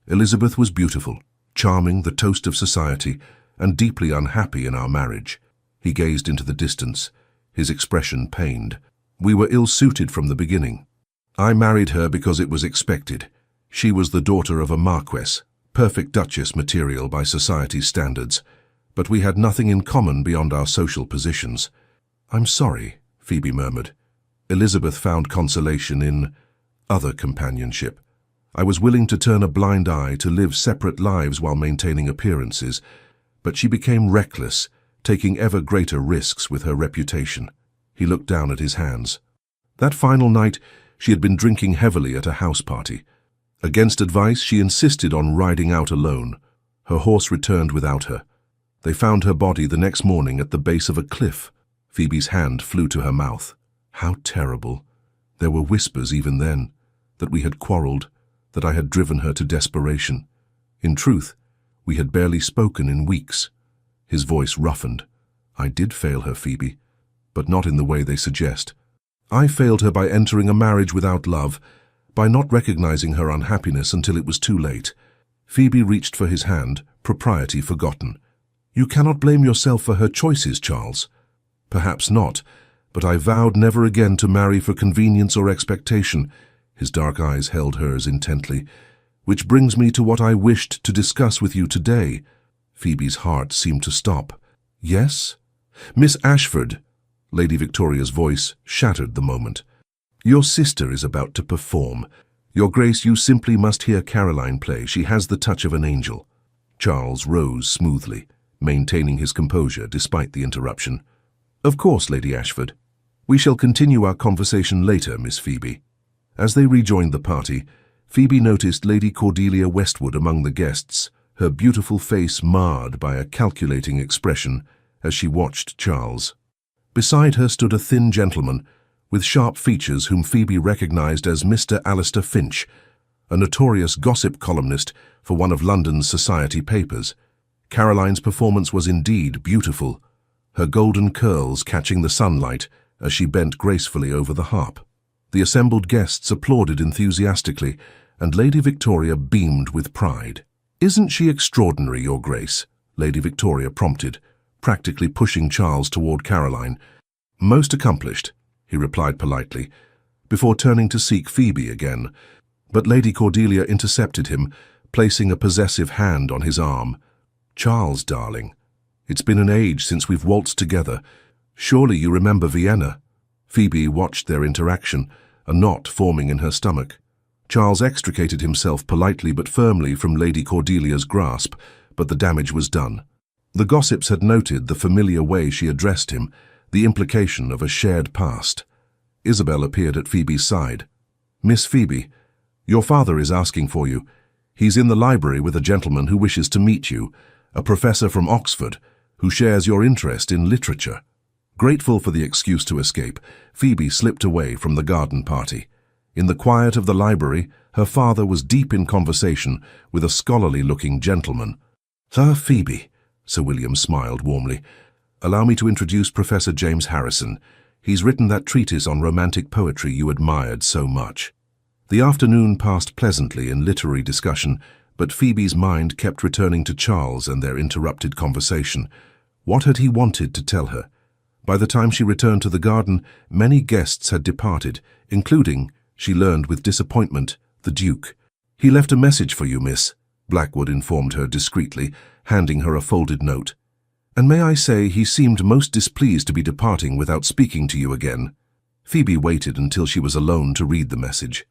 "Elizabeth was beautiful, charming, the toast of society, and deeply unhappy in our marriage." He gazed into the distance, his expression pained. "We were ill-suited from the beginning. I married her because it was expected. She was the daughter of a marquess, perfect duchess material by society's standards, but we had nothing in common beyond our social positions." "I'm sorry," Phoebe murmured. "Elizabeth found consolation in other companionship. I was willing to turn a blind eye to live separate lives while maintaining appearances, but she became reckless, taking ever greater risks with her reputation." He looked down at his hands. "That final night, she had been drinking heavily at a house party. Against advice, she insisted on riding out alone. Her horse returned without her. They found her body the next morning at the base of a cliff." Phoebe's hand flew to her mouth. How terrible. There were whispers even then, that we had quarreled, that I had driven her to desperation. In truth, we had barely spoken in weeks. His voice roughened. "I did fail her, Phoebe, but not in the way they suggest. I failed her by entering a marriage without love, by not recognizing her unhappiness until it was too late." Phoebe reached for his hand, propriety forgotten. "You cannot blame yourself for her choices, Charles." "Perhaps not, but I vowed never again to marry for convenience or expectation." His dark eyes held hers intently. "Which brings me to what I wished to discuss with you today." Phoebe's heart seemed to stop. "Yes?" "Miss Ashford," Lady Victoria's voice shattered the moment. "Your sister is about to perform. Your Grace, you simply must hear Caroline play. She has the touch of an angel." Charles rose smoothly, maintaining his composure despite the interruption. "Of course, Lady Ashford. We shall continue our conversation later, Miss Phoebe." As they rejoined the party, Phoebe noticed Lady Cordelia Westwood among the guests, her beautiful face marred by a calculating expression as she watched Charles. Beside her stood a thin gentleman with sharp features whom Phoebe recognized as Mr. Alistair Finch, a notorious gossip columnist for one of London's society papers. Caroline's performance was indeed beautiful, her golden curls catching the sunlight as she bent gracefully over the harp. The assembled guests applauded enthusiastically, and Lady Victoria beamed with pride. "Isn't she extraordinary, Your Grace?" Lady Victoria prompted, practically pushing Charles toward Caroline. "Most accomplished," he replied politely, before turning to seek Phoebe again. But Lady Cordelia intercepted him, placing a possessive hand on his arm. "Charles, darling, it's been an age since we've waltzed together. Surely you remember Vienna?" Phoebe watched their interaction, a knot forming in her stomach. Charles extricated himself politely but firmly from Lady Cordelia's grasp, but the damage was done. The gossips had noted the familiar way she addressed him, the implication of a shared past. Isabel appeared at Phoebe's side. "Miss Phoebe, your father is asking for you. He's in the library with a gentleman who wishes to meet you, a professor from Oxford, who shares your interest in literature." Grateful for the excuse to escape, Phoebe slipped away from the garden party. In the quiet of the library, her father was deep in conversation with a scholarly-looking gentleman. "Ah, Phoebe," Sir William smiled warmly. "Allow me to introduce Professor James Harrison. He's written that treatise on romantic poetry you admired so much." The afternoon passed pleasantly in literary discussion, but Phoebe's mind kept returning to Charles and their interrupted conversation. What had he wanted to tell her? By the time she returned to the garden, many guests had departed, including, she learned with disappointment, the Duke. "He left a message for you, miss," Blackwood informed her discreetly, handing her a folded note. "And may I say he seemed most displeased to be departing without speaking to you again." Phoebe waited until she was alone to read the message.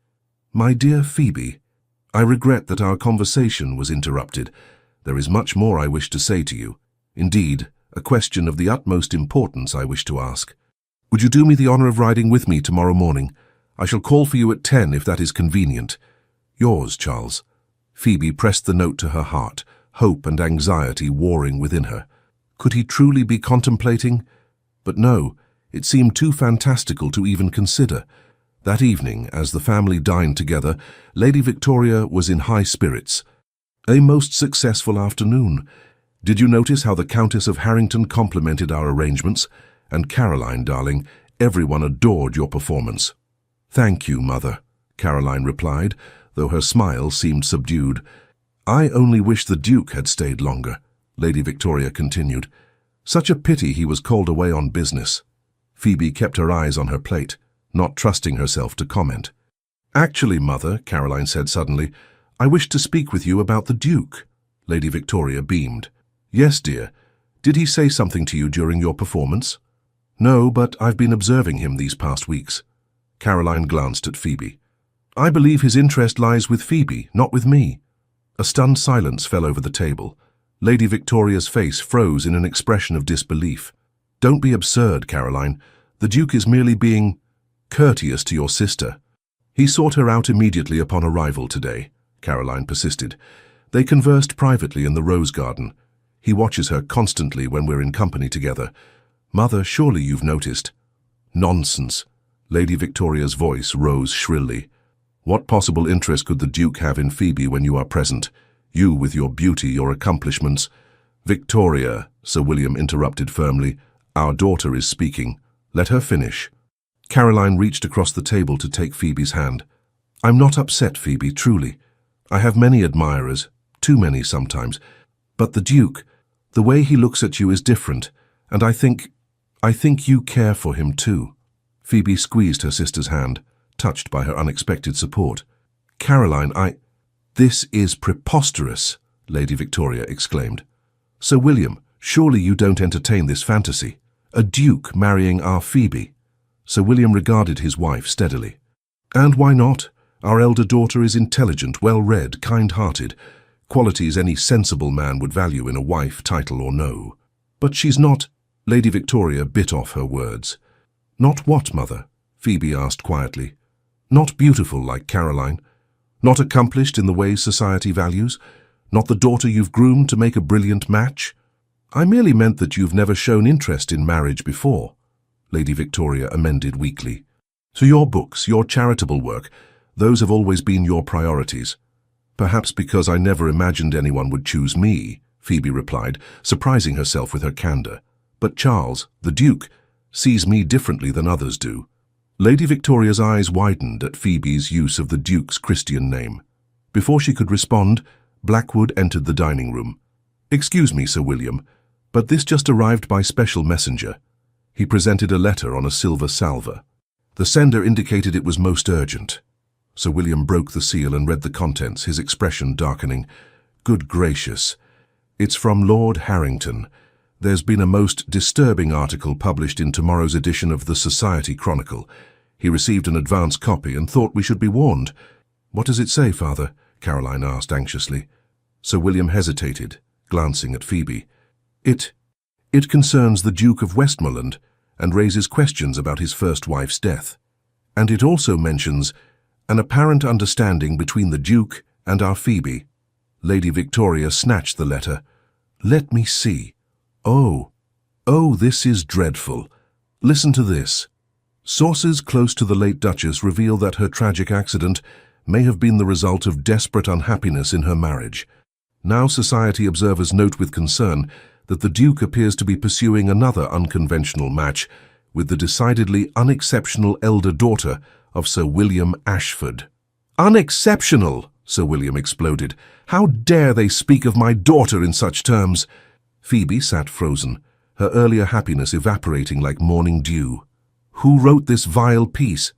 "My dear Phoebe, I regret that our conversation was interrupted. There is much more I wish to say to you. Indeed, a question of the utmost importance I wish to ask. Would you do me the honor of riding with me tomorrow morning? I shall call for you at 10 if that is convenient. Yours, Charles." Phoebe pressed the note to her heart, hope and anxiety warring within her. Could he truly be contemplating? But no, it seemed too fantastical to even consider. That evening, as the family dined together, Lady Victoria was in high spirits. "A most successful afternoon. Did you notice how the Countess of Harrington complimented our arrangements? And Caroline, darling, everyone adored your performance." "Thank you, Mother," Caroline replied, though her smile seemed subdued. "I only wish the Duke had stayed longer," Lady Victoria continued. "Such a pity he was called away on business." Phoebe kept her eyes on her plate, not trusting herself to comment. "Actually, Mother," Caroline said suddenly, "I wish to speak with you about the Duke." Lady Victoria beamed. "Yes, dear. Did he say something to you during your performance?" "No, but I've been observing him these past weeks." Caroline glanced at Phoebe. "I believe his interest lies with Phoebe, not with me." A stunned silence fell over the table. Lady Victoria's face froze in an expression of disbelief. "Don't be absurd, Caroline. The Duke is merely being courteous to your sister." "He sought her out immediately upon arrival today," Caroline persisted. "They conversed privately in the rose garden. He watches her constantly when we're in company together. Mother, surely you've noticed." "Nonsense." Lady Victoria's voice rose shrilly. "What possible interest could the Duke have in Phoebe when you are present? You with your beauty, your accomplishments." "Victoria," Sir William interrupted firmly, "our daughter is speaking. Let her finish." Caroline reached across the table to take Phoebe's hand. "I'm not upset, Phoebe, truly. I have many admirers, too many sometimes. But the Duke, the way he looks at you is different, and I think you care for him too." Phoebe squeezed her sister's hand, touched by her unexpected support. "Caroline, This is preposterous," Lady Victoria exclaimed. "Sir William, surely you don't entertain this fantasy? A duke marrying our Phoebe?" Sir William regarded his wife steadily. "And why not? Our elder daughter is intelligent, well-read, kind-hearted, qualities any sensible man would value in a wife, title or no. But she's not—" Lady Victoria bit off her words. "Not what, Mother?" Phoebe asked quietly. "Not beautiful like Caroline? Not accomplished in the ways society values? Not the daughter you've groomed to make a brilliant match?" "I merely meant that you've never shown interest in marriage before," Lady Victoria amended weakly. So your books, your charitable work, those have always been your priorities. Perhaps because I never imagined anyone would choose me, Phoebe replied, surprising herself with her candor. But Charles, the Duke, sees me differently than others do. Lady Victoria's eyes widened at Phoebe's use of the Duke's Christian name. Before she could respond, Blackwood entered the dining room. "Excuse me, Sir William, but this just arrived by special messenger." He presented a letter on a silver salver. The sender indicated it was most urgent. Sir William broke the seal and read the contents, his expression darkening. "Good gracious. It's from Lord Harrington. There's been a most disturbing article published in tomorrow's edition of the Society Chronicle. He received an advance copy and thought we should be warned." "What does it say, Father?" Caroline asked anxiously. Sir William hesitated, glancing at Phoebe. It concerns the Duke of Westmoreland and raises questions about his first wife's death. And it also mentions an apparent understanding between the Duke and our Phoebe." Lady Victoria snatched the letter. "Let me see. Oh, this is dreadful. Listen to this. Sources close to the late Duchess reveal that her tragic accident may have been the result of desperate unhappiness in her marriage. Now society observers note with concern that the Duke appears to be pursuing another unconventional match with the decidedly unexceptional elder daughter of Sir William Ashford." "Unexceptional!" Sir William exploded. "How dare they speak of my daughter in such terms?" Phoebe sat frozen, her earlier happiness evaporating like morning dew. "Who wrote this vile piece?"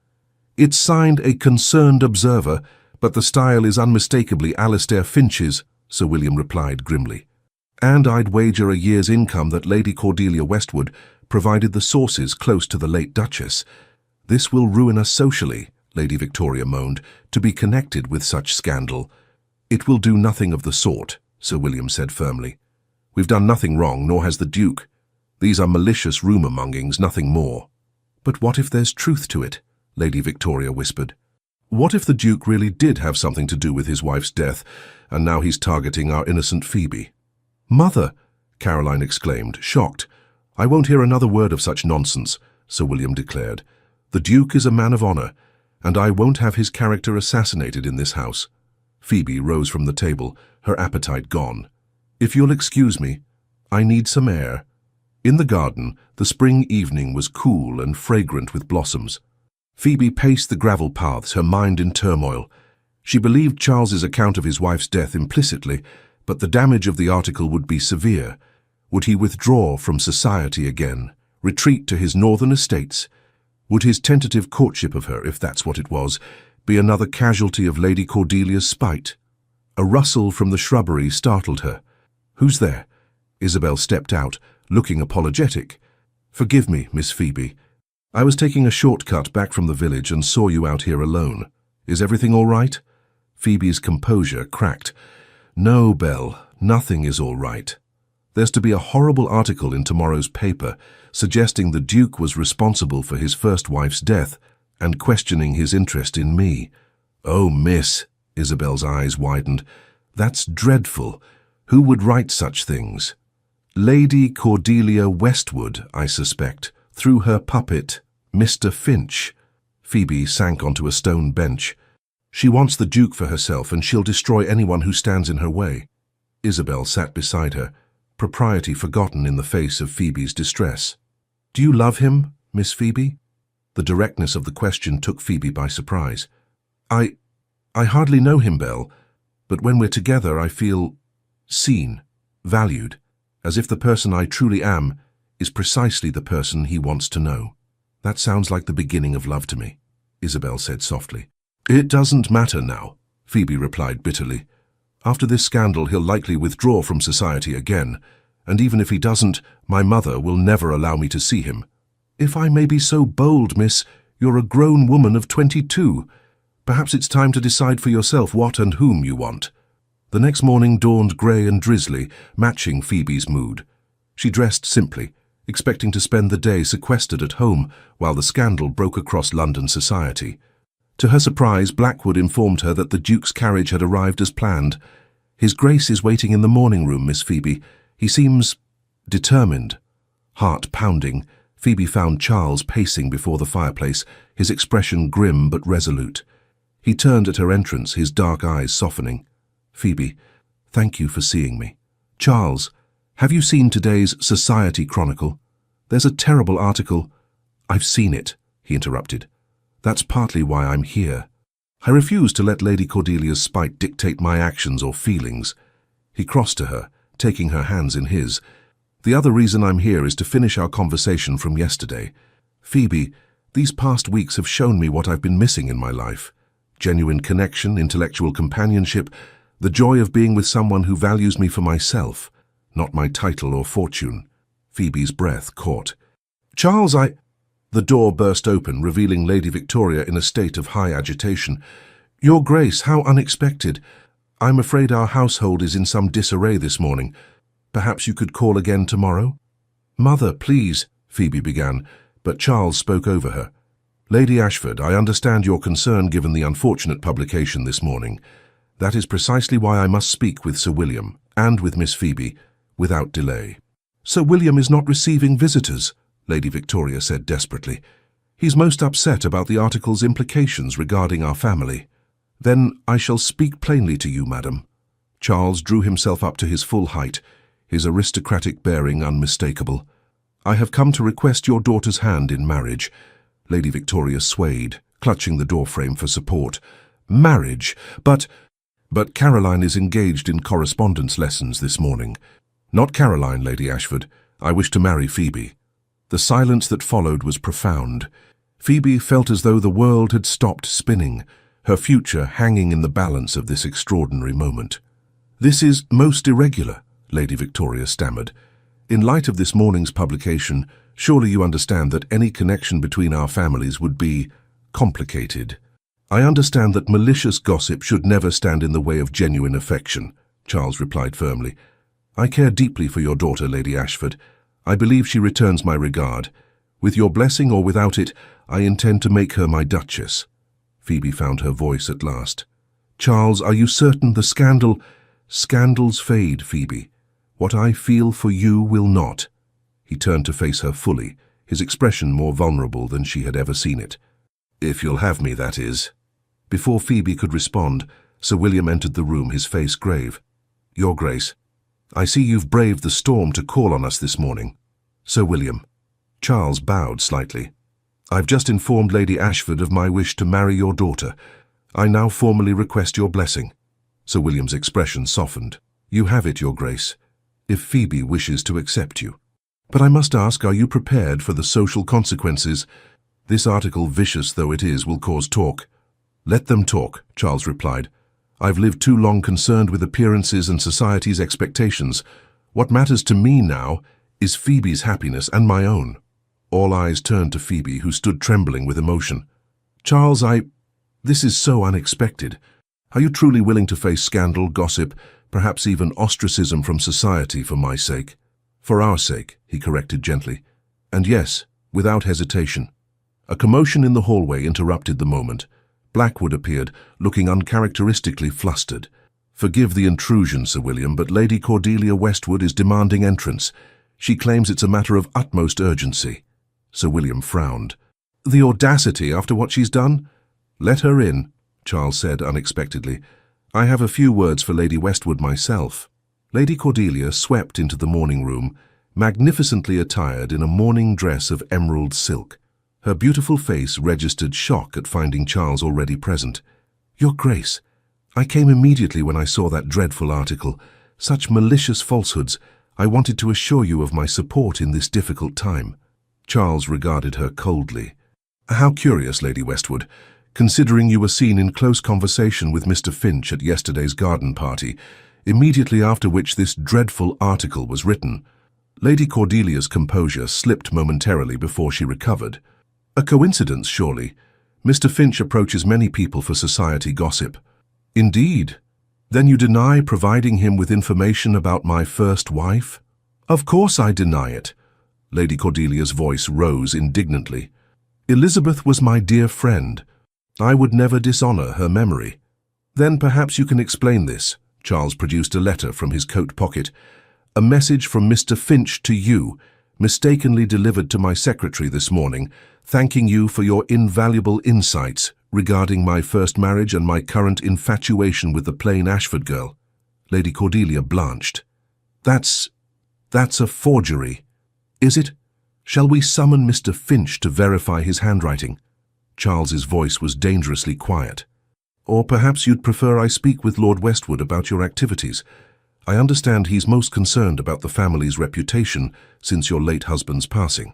"It's signed a concerned observer, but the style is unmistakably Alastair Finch's," Sir William replied grimly. "And I'd wager a year's income that Lady Cordelia Westwood provided the sources close to the late Duchess. This will ruin us socially," Lady Victoria moaned, "to be connected with such scandal." "It will do nothing of the sort," Sir William said firmly. "We've done nothing wrong, nor has the Duke. These are malicious rumour-mongings, nothing more." "But what if there's truth to it?" Lady Victoria whispered. "What if the Duke really did have something to do with his wife's death, and now he's targeting our innocent Phoebe?" "Mother!" Caroline exclaimed, shocked. "I won't hear another word of such nonsense," Sir William declared. "The Duke is a man of honour, and I won't have his character assassinated in this house." Phoebe rose from the table, her appetite gone. "If you'll excuse me, I need some air." In the garden, the spring evening was cool and fragrant with blossoms. Phoebe paced the gravel paths, her mind in turmoil. She believed Charles's account of his wife's death implicitly, but the damage of the article would be severe. Would he withdraw from society again, retreat to his northern estates? Would his tentative courtship of her, if that's what it was, be another casualty of Lady Cordelia's spite? A rustle from the shrubbery startled her. "Who's there?" Isabel stepped out, looking apologetic. "Forgive me, Miss Phoebe. I was taking a shortcut back from the village and saw you out here alone. Is everything all right?" Phoebe's composure cracked. "No, Belle, nothing is all right. There's to be a horrible article in tomorrow's paper suggesting the Duke was responsible for his first wife's death and questioning his interest in me." "Oh, miss," Isabel's eyes widened, "that's dreadful. Who would write such things?" "Lady Cordelia Westwood, I suspect, through her puppet, Mr. Finch." Phoebe sank onto a stone bench. "She wants the Duke for herself, and she'll destroy anyone who stands in her way." Isabel sat beside her, propriety forgotten in the face of Phoebe's distress. "Do you love him, Miss Phoebe?" The directness of the question took Phoebe by surprise. I hardly know him, Belle, but when we're together I feel seen, valued, as if the person I truly am is precisely the person he wants to know." "That sounds like the beginning of love to me," Isabel said softly. "It doesn't matter now," Phoebe replied bitterly. "After this scandal he'll likely withdraw from society again, and even if he doesn't, my mother will never allow me to see him." "If I may be so bold, miss, you're a grown woman of 22. Perhaps it's time to decide for yourself what and whom you want." The next morning dawned grey and drizzly, matching Phoebe's mood. She dressed simply, expecting to spend the day sequestered at home while the scandal broke across London society. To her surprise, Blackwood informed her that the Duke's carriage had arrived as planned. "His Grace is waiting in the morning room, Miss Phoebe. He seems determined." Heart pounding, Phoebe found Charles pacing before the fireplace, his expression grim but resolute. He turned at her entrance, his dark eyes softening. "Phoebe, thank you for seeing me." "Charles, have you seen today's Society Chronicle? There's a terrible article—" "I've seen it," he interrupted. "That's partly why I'm here. I refuse to let Lady Cordelia's spite dictate my actions or feelings." He crossed to her, taking her hands in his. "The other reason I'm here is to finish our conversation from yesterday. Phoebe, these past weeks have shown me what I've been missing in my life. Genuine connection, intellectual companionship, the joy of being with someone who values me for myself, not my title or fortune." Phoebe's breath caught. "Charles, The door burst open, revealing Lady Victoria in a state of high agitation. "Your Grace, how unexpected. I'm afraid our household is in some disarray this morning. Perhaps you could call again tomorrow?" "Mother, please," Phoebe began, but Charles spoke over her. "Lady Ashford, I understand your concern given the unfortunate publication this morning. That is precisely why I must speak with Sir William, and with Miss Phoebe, without delay." "Sir William is not receiving visitors," Lady Victoria said desperately. "He's most upset about the article's implications regarding our family." "Then I shall speak plainly to you, madam." Charles drew himself up to his full height, his aristocratic bearing unmistakable. "I have come to request your daughter's hand in marriage." Lady Victoria swayed, clutching the doorframe for support. "Marriage? But Caroline is engaged in correspondence lessons this morning." "Not Caroline, Lady Ashford. I wish to marry Phoebe." The silence that followed was profound. Phoebe felt as though the world had stopped spinning, her future hanging in the balance of this extraordinary moment. "This is most irregular," Lady Victoria stammered. "In light of this morning's publication, surely you understand that any connection between our families would be complicated." "I understand that malicious gossip should never stand in the way of genuine affection," Charles replied firmly. "I care deeply for your daughter, Lady Ashford. I believe she returns my regard. With your blessing or without it, I intend to make her my Duchess." Phoebe found her voice at last. "Charles, are you certain the scandal—" "Scandals fade, Phoebe. What I feel for you will not." He turned to face her fully, his expression more vulnerable than she had ever seen it. "If you'll have me, that is." Before Phoebe could respond, Sir William entered the room, his face grave. "Your Grace, I see you've braved the storm to call on us this morning." "Sir William." Charles bowed slightly. "I've just informed Lady Ashford of my wish to marry your daughter. I now formally request your blessing." Sir William's expression softened. "You have it, Your Grace, if Phoebe wishes to accept you. But I must ask, are you prepared for the social consequences? This article, vicious though it is, will cause talk." "Let them talk," Charles replied. "I've lived too long concerned with appearances and society's expectations. What matters to me now is Phoebe's happiness and my own." All eyes turned to Phoebe, who stood trembling with emotion. "Charles, this is so unexpected. Are you truly willing to face scandal, gossip, perhaps even ostracism from society for my sake?" "For our sake," he corrected gently. "And yes, without hesitation." A commotion in the hallway interrupted the moment. Blackwood appeared, looking uncharacteristically flustered. "Forgive the intrusion, Sir William, but Lady Cordelia Westwood is demanding entrance. She claims it's a matter of utmost urgency." Sir William frowned. "The audacity after what she's done?" "Let her in," Charles said unexpectedly. "I have a few words for Lady Westwood myself." Lady Cordelia swept into the morning room, magnificently attired in a morning dress of emerald silk. Her beautiful face registered shock at finding Charles already present. "Your Grace, I came immediately when I saw that dreadful article. Such malicious falsehoods. I wanted to assure you of my support in this difficult time." Charles regarded her coldly. "How curious, Lady Westwood, considering you were seen in close conversation with Mr. Finch at yesterday's garden party, immediately after which this dreadful article was written." Lady Cordelia's composure slipped momentarily before she recovered. "A coincidence, surely. Mr. Finch approaches many people for society gossip." "Indeed? Then you deny providing him with information about my first wife?" "Of course I deny it." Lady Cordelia's voice rose indignantly. "Elizabeth was my dear friend. I would never dishonor her memory." "Then perhaps you can explain this." Charles produced a letter from his coat pocket. "A message from Mr. Finch to you, mistakenly delivered to my secretary this morning, thanking you for your invaluable insights regarding my first marriage and my current infatuation with the plain Ashford girl." Lady Cordelia blanched. That's a forgery. Is it? Shall we summon Mr. Finch to verify his handwriting?" Charles's voice was dangerously quiet. "Or perhaps you'd prefer I speak with Lord Westwood about your activities. I understand he's most concerned about the family's reputation since your late husband's passing."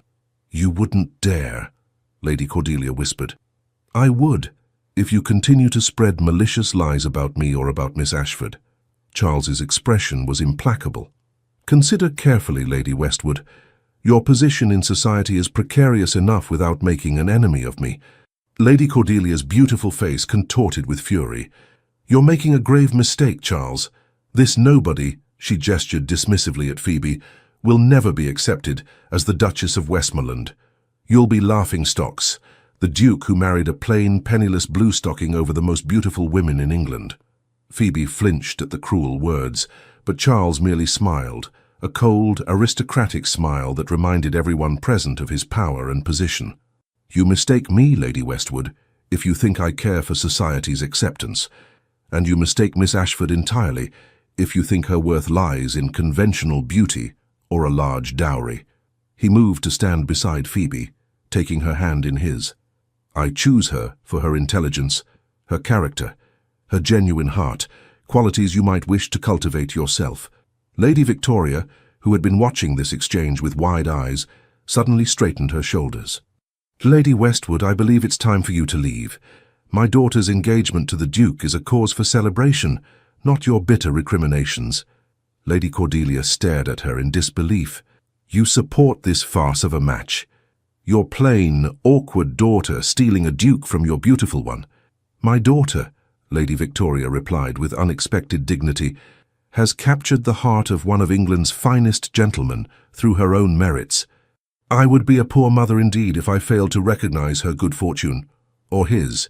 "You wouldn't dare," Lady Cordelia whispered. "I would, if you continue to spread malicious lies about me or about Miss Ashford." Charles's expression was implacable. "Consider carefully, Lady Westwood. Your position in society is precarious enough without making an enemy of me." Lady Cordelia's beautiful face contorted with fury. "You're making a grave mistake, Charles. This nobody," she gestured dismissively at Phoebe, "will never be accepted as the Duchess of Westmoreland. You'll be laughingstocks, the Duke who married a plain, penniless bluestocking over the most beautiful women in England." Phoebe flinched at the cruel words, but Charles merely smiled, a cold, aristocratic smile that reminded everyone present of his power and position. "You mistake me, Lady Westwood, if you think I care for society's acceptance, and you mistake Miss Ashford entirely if you think her worth lies in conventional beauty or a large dowry." He moved to stand beside Phoebe, taking her hand in his. "I choose her for her intelligence, her character, her genuine heart, qualities you might wish to cultivate yourself." Lady Victoria, who had been watching this exchange with wide eyes, suddenly straightened her shoulders. "Lady Westwood, I believe it's time for you to leave. My daughter's engagement to the Duke is a cause for celebration, not your bitter recriminations." Lady Cordelia stared at her in disbelief. "You support this farce of a match? Your plain, awkward daughter stealing a duke from your beautiful one?" "My daughter," Lady Victoria replied with unexpected dignity, "has captured the heart of one of England's finest gentlemen through her own merits. I would be a poor mother indeed if I failed to recognize her good fortune, or his."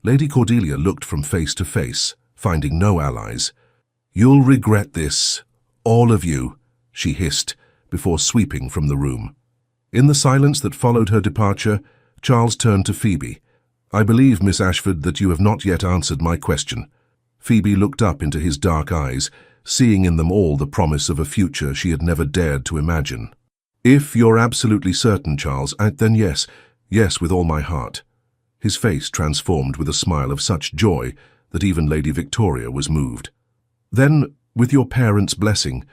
Lady Cordelia looked from face to face, finding no allies. "You'll regret this, all of you," she hissed, before sweeping from the room. In the silence that followed her departure, Charles turned to Phoebe. "I believe, Miss Ashford, that you have not yet answered my question." Phoebe looked up into his dark eyes, seeing in them all the promise of a future she had never dared to imagine. "If you're absolutely certain, Charles, then yes, with all my heart." His face transformed with a smile of such joy that even Lady Victoria was moved. "Then, with your parents' blessing,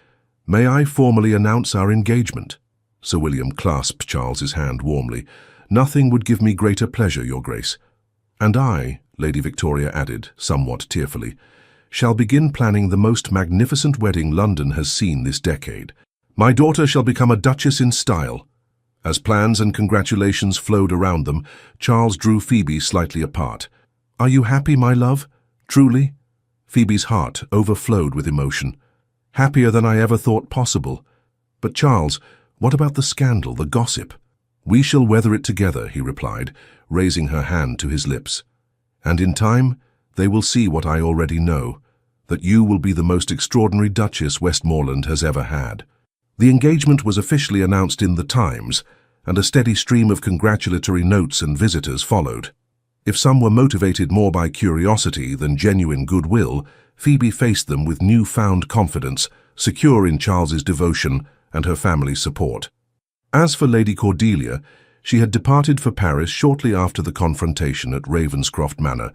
may I formally announce our engagement?" Sir William clasped Charles's hand warmly. "Nothing would give me greater pleasure, Your Grace." "And I," Lady Victoria added, somewhat tearfully, "shall begin planning the most magnificent wedding London has seen this decade. My daughter shall become a duchess in style." As plans and congratulations flowed around them, Charles drew Phoebe slightly apart. "Are you happy, my love? Truly?" Phoebe's heart overflowed with emotion. "Happier than I ever thought possible. But Charles, what about the scandal, the gossip?" "We shall weather it together," he replied, raising her hand to his lips. "And in time, they will see what I already know, that you will be the most extraordinary Duchess Westmoreland has ever had." The engagement was officially announced in the Times, and a steady stream of congratulatory notes and visitors followed. If some were motivated more by curiosity than genuine goodwill, Phoebe faced them with newfound confidence, secure in Charles's devotion and her family's support. As for Lady Cordelia, she had departed for Paris shortly after the confrontation at Ravenscroft Manor,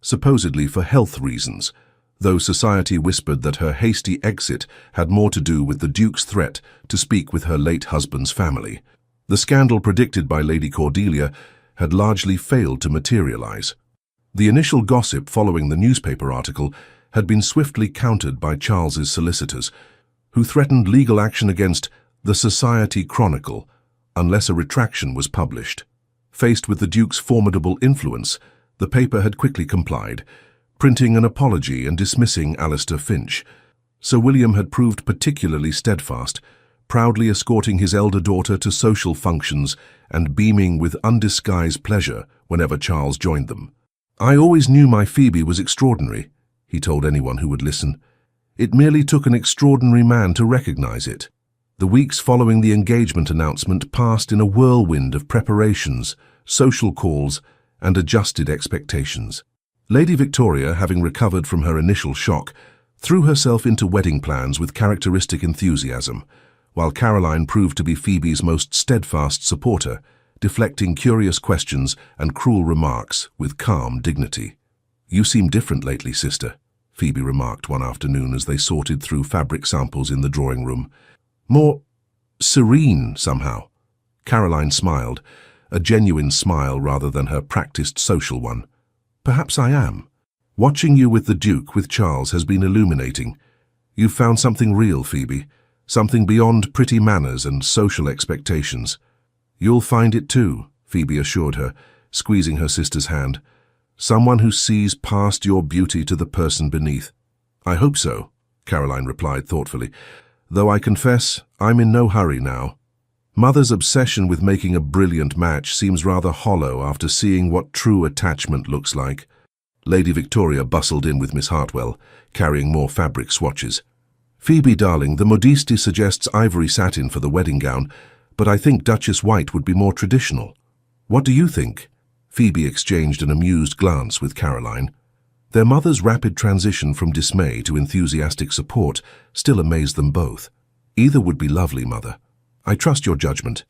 supposedly for health reasons, though society whispered that her hasty exit had more to do with the Duke's threat to speak with her late husband's family. The scandal predicted by Lady Cordelia had largely failed to materialize. The initial gossip following the newspaper article had been swiftly countered by Charles's solicitors, who threatened legal action against the Society Chronicle unless a retraction was published. Faced with the Duke's formidable influence, the paper had quickly complied, printing an apology and dismissing Alistair Finch. Sir William had proved particularly steadfast, proudly escorting his elder daughter to social functions and beaming with undisguised pleasure whenever Charles joined them. "I always knew my Phoebe was extraordinary," he told anyone who would listen. "It merely took an extraordinary man to recognize it." The weeks following the engagement announcement passed in a whirlwind of preparations, social calls, and adjusted expectations. Lady Victoria, having recovered from her initial shock, threw herself into wedding plans with characteristic enthusiasm, while Caroline proved to be Phoebe's most steadfast supporter, deflecting curious questions and cruel remarks with calm dignity. "You seem different lately, sister," Phoebe remarked one afternoon as they sorted through fabric samples in the drawing room. "More serene, somehow." Caroline smiled, a genuine smile rather than her practiced social one. "Perhaps I am. Watching you with the Duke, with Charles, has been illuminating. You've found something real, Phoebe, something beyond pretty manners and social expectations." "You'll find it too," Phoebe assured her, squeezing her sister's hand. "Someone who sees past your beauty to the person beneath." "I hope so," Caroline replied thoughtfully, "though I confess I'm in no hurry now. Mother's obsession with making a brilliant match seems rather hollow after seeing what true attachment looks like." Lady Victoria bustled in with Miss Hartwell, carrying more fabric swatches. "Phoebe, darling, the modiste suggests ivory satin for the wedding gown, but I think Duchess white would be more traditional. What do you think?" Phoebe exchanged an amused glance with Caroline. Their mother's rapid transition from dismay to enthusiastic support still amazed them both. "Either would be lovely, Mother. I trust your judgment."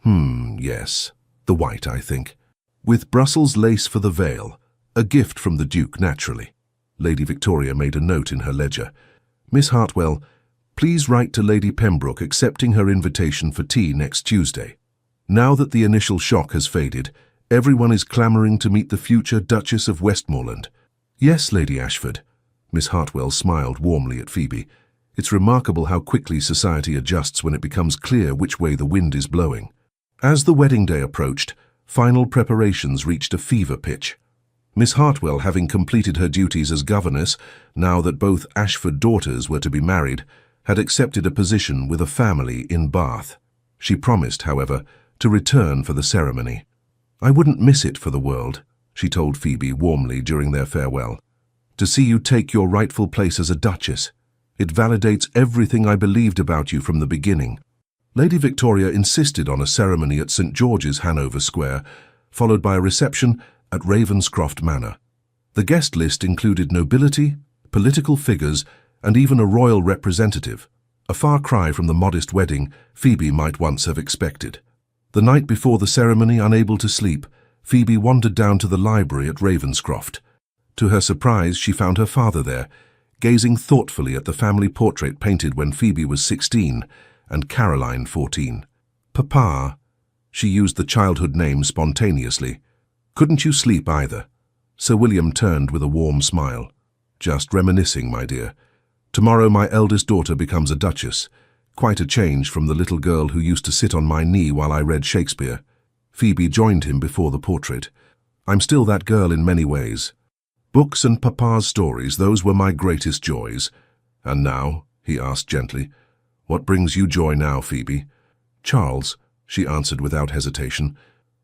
Yes. The white, I think. With Brussels lace for the veil. A gift from the Duke, naturally." Lady Victoria made a note in her ledger. "Miss Hartwell, please write to Lady Pembroke accepting her invitation for tea next Tuesday. Now that the initial shock has faded, everyone is clamouring to meet the future Duchess of Westmoreland." "Yes, Lady Ashford." Miss Hartwell smiled warmly at Phoebe. "It's remarkable how quickly society adjusts when it becomes clear which way the wind is blowing." As the wedding day approached, final preparations reached a fever pitch. Miss Hartwell, having completed her duties as governess, now that both Ashford daughters were to be married, had accepted a position with a family in Bath. She promised, however, to return for the ceremony. "I wouldn't miss it for the world," she told Phoebe warmly during their farewell. "To see you take your rightful place as a duchess. It validates everything I believed about you from the beginning." Lady Victoria insisted on a ceremony at St. George's, Hanover Square, followed by a reception at Ravenscroft Manor. The guest list included nobility, political figures, and even a royal representative, a far cry from the modest wedding Phoebe might once have expected. The night before the ceremony, unable to sleep, Phoebe wandered down to the library at Ravenscroft. To her surprise, she found her father there, gazing thoughtfully at the family portrait painted when Phoebe was 16 and Caroline 14. "Papa," she used the childhood name spontaneously. "Couldn't you sleep either?" Sir William turned with a warm smile. "Just reminiscing, my dear. Tomorrow my eldest daughter becomes a duchess. Quite a change from the little girl who used to sit on my knee while I read Shakespeare." Phoebe joined him before the portrait. "I'm still that girl in many ways. Books and Papa's stories, those were my greatest joys." "And now?" he asked gently. "What brings you joy now, Phoebe?" "Charles," she answered without hesitation.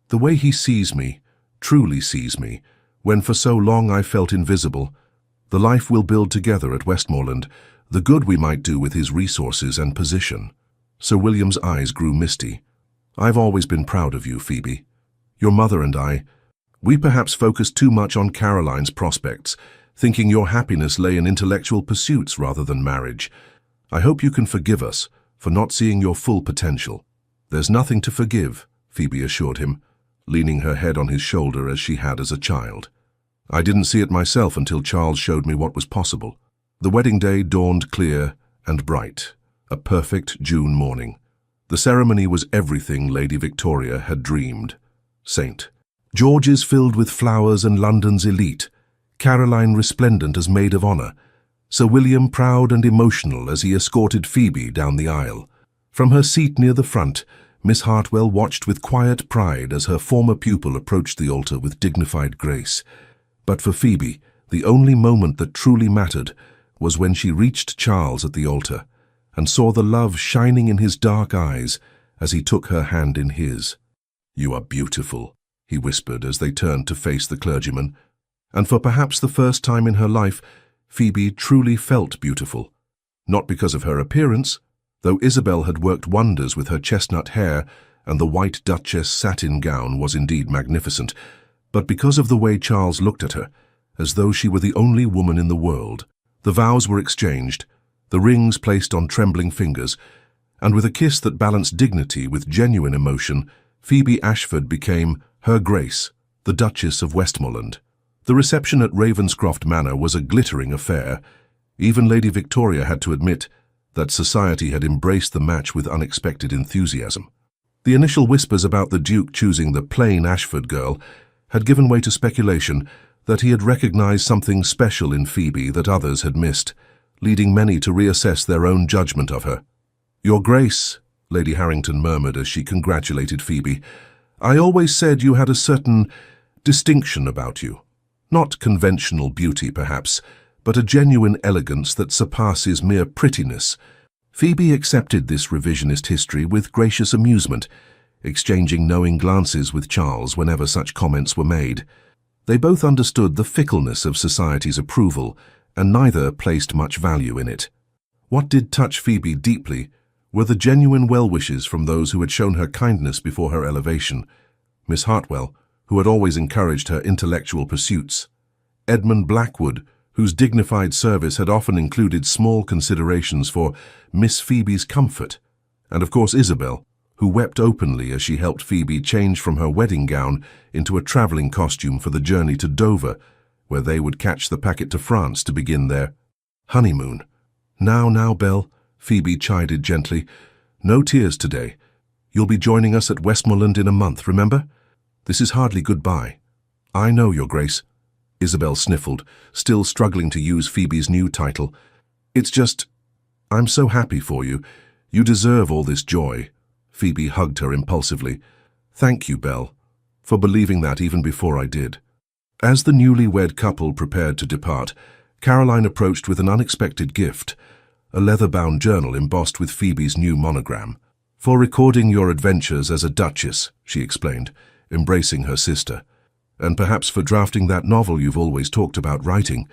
"The way he sees me, truly sees me, when for so long I felt invisible. The life we'll build together at Westmoreland, the good we might do with his resources and position." Sir William's eyes grew misty. "I've always been proud of you, Phoebe. Your mother and we perhaps focused too much on Caroline's prospects, thinking your happiness lay in intellectual pursuits rather than marriage. I hope you can forgive us for not seeing your full potential." "There's nothing to forgive," Phoebe assured him, leaning her head on his shoulder as she had as a child. "I didn't see it myself until Charles showed me what was possible." The wedding day dawned clear and bright, a perfect June morning. The ceremony was everything Lady Victoria had dreamed. St. George's filled with flowers and London's elite, Caroline resplendent as maid of honour, Sir William proud and emotional as he escorted Phoebe down the aisle. From her seat near the front, Miss Hartwell watched with quiet pride as her former pupil approached the altar with dignified grace. But for Phoebe, the only moment that truly mattered was when she reached Charles at the altar and saw the love shining in his dark eyes as he took her hand in his. "You are beautiful," he whispered as they turned to face the clergyman. And for perhaps the first time in her life, Phoebe truly felt beautiful. Not because of her appearance, but because of her soul. Though Isabel had worked wonders with her chestnut hair, and the white Duchess satin gown was indeed magnificent, but because of the way Charles looked at her, as though she were the only woman in the world, the vows were exchanged, the rings placed on trembling fingers, and with a kiss that balanced dignity with genuine emotion, Phoebe Ashford became Her Grace, the Duchess of Westmoreland. The reception at Ravenscroft Manor was a glittering affair. Even Lady Victoria had to admit that society had embraced the match with unexpected enthusiasm. The initial whispers about the Duke choosing the plain Ashford girl had given way to speculation that he had recognized something special in Phoebe that others had missed, leading many to reassess their own judgment of her. "Your Grace," Lady Harrington murmured as she congratulated Phoebe, "I always said you had a certain distinction about you. Not conventional beauty, perhaps, but a genuine elegance that surpasses mere prettiness." Phoebe accepted this revisionist history with gracious amusement, exchanging knowing glances with Charles whenever such comments were made. They both understood the fickleness of society's approval, and neither placed much value in it. What did touch Phoebe deeply were the genuine well-wishes from those who had shown her kindness before her elevation. Miss Hartwell, who had always encouraged her intellectual pursuits; Edmund Blackwood, whose dignified service had often included small considerations for Miss Phoebe's comfort; and of course Isabel, who wept openly as she helped Phoebe change from her wedding gown into a travelling costume for the journey to Dover, where they would catch the packet to France to begin their honeymoon. Now, Belle," Phoebe chided gently. "No tears today. You'll be joining us at Westmoreland in a month, remember? This is hardly goodbye." "I know, Your Grace," Isabel sniffled, still struggling to use Phoebe's new title. "It's just, I'm so happy for you. You deserve all this joy." Phoebe hugged her impulsively. "Thank you, Belle, for believing that even before I did." As the newlywed couple prepared to depart, Caroline approached with an unexpected gift, a leather-bound journal embossed with Phoebe's new monogram. "For recording your adventures as a duchess," she explained, embracing her sister. "And perhaps for drafting that novel you've always talked about writing."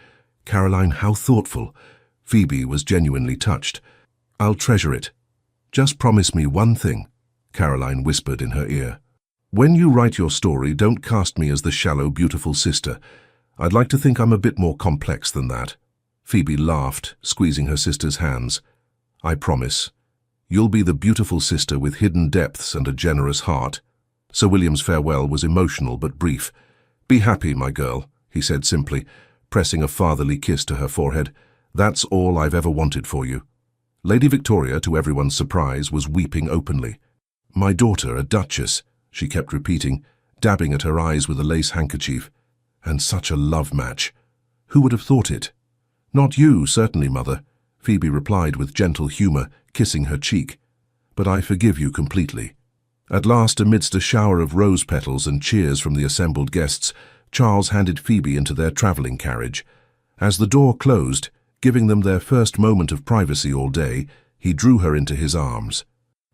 "Caroline, how thoughtful." Phoebe was genuinely touched. "I'll treasure it. Just promise me one thing," Caroline whispered in her ear. "When you write your story, don't cast me as the shallow, beautiful sister. I'd like to think I'm a bit more complex than that." Phoebe laughed, squeezing her sister's hands. "I promise. You'll be the beautiful sister with hidden depths and a generous heart." Sir William's farewell was emotional but brief. "Be happy, my girl," he said simply, pressing a fatherly kiss to her forehead. "That's all I've ever wanted for you." Lady Victoria, to everyone's surprise, was weeping openly. "My daughter, a duchess," she kept repeating, dabbing at her eyes with a lace handkerchief. "And such a love match. Who would have thought it?" "Not you, certainly, Mother," Phoebe replied with gentle humour, kissing her cheek. "But I forgive you completely." At last, amidst a shower of rose petals and cheers from the assembled guests, Charles handed Phoebe into their travelling carriage. As the door closed, giving them their first moment of privacy all day, he drew her into his arms.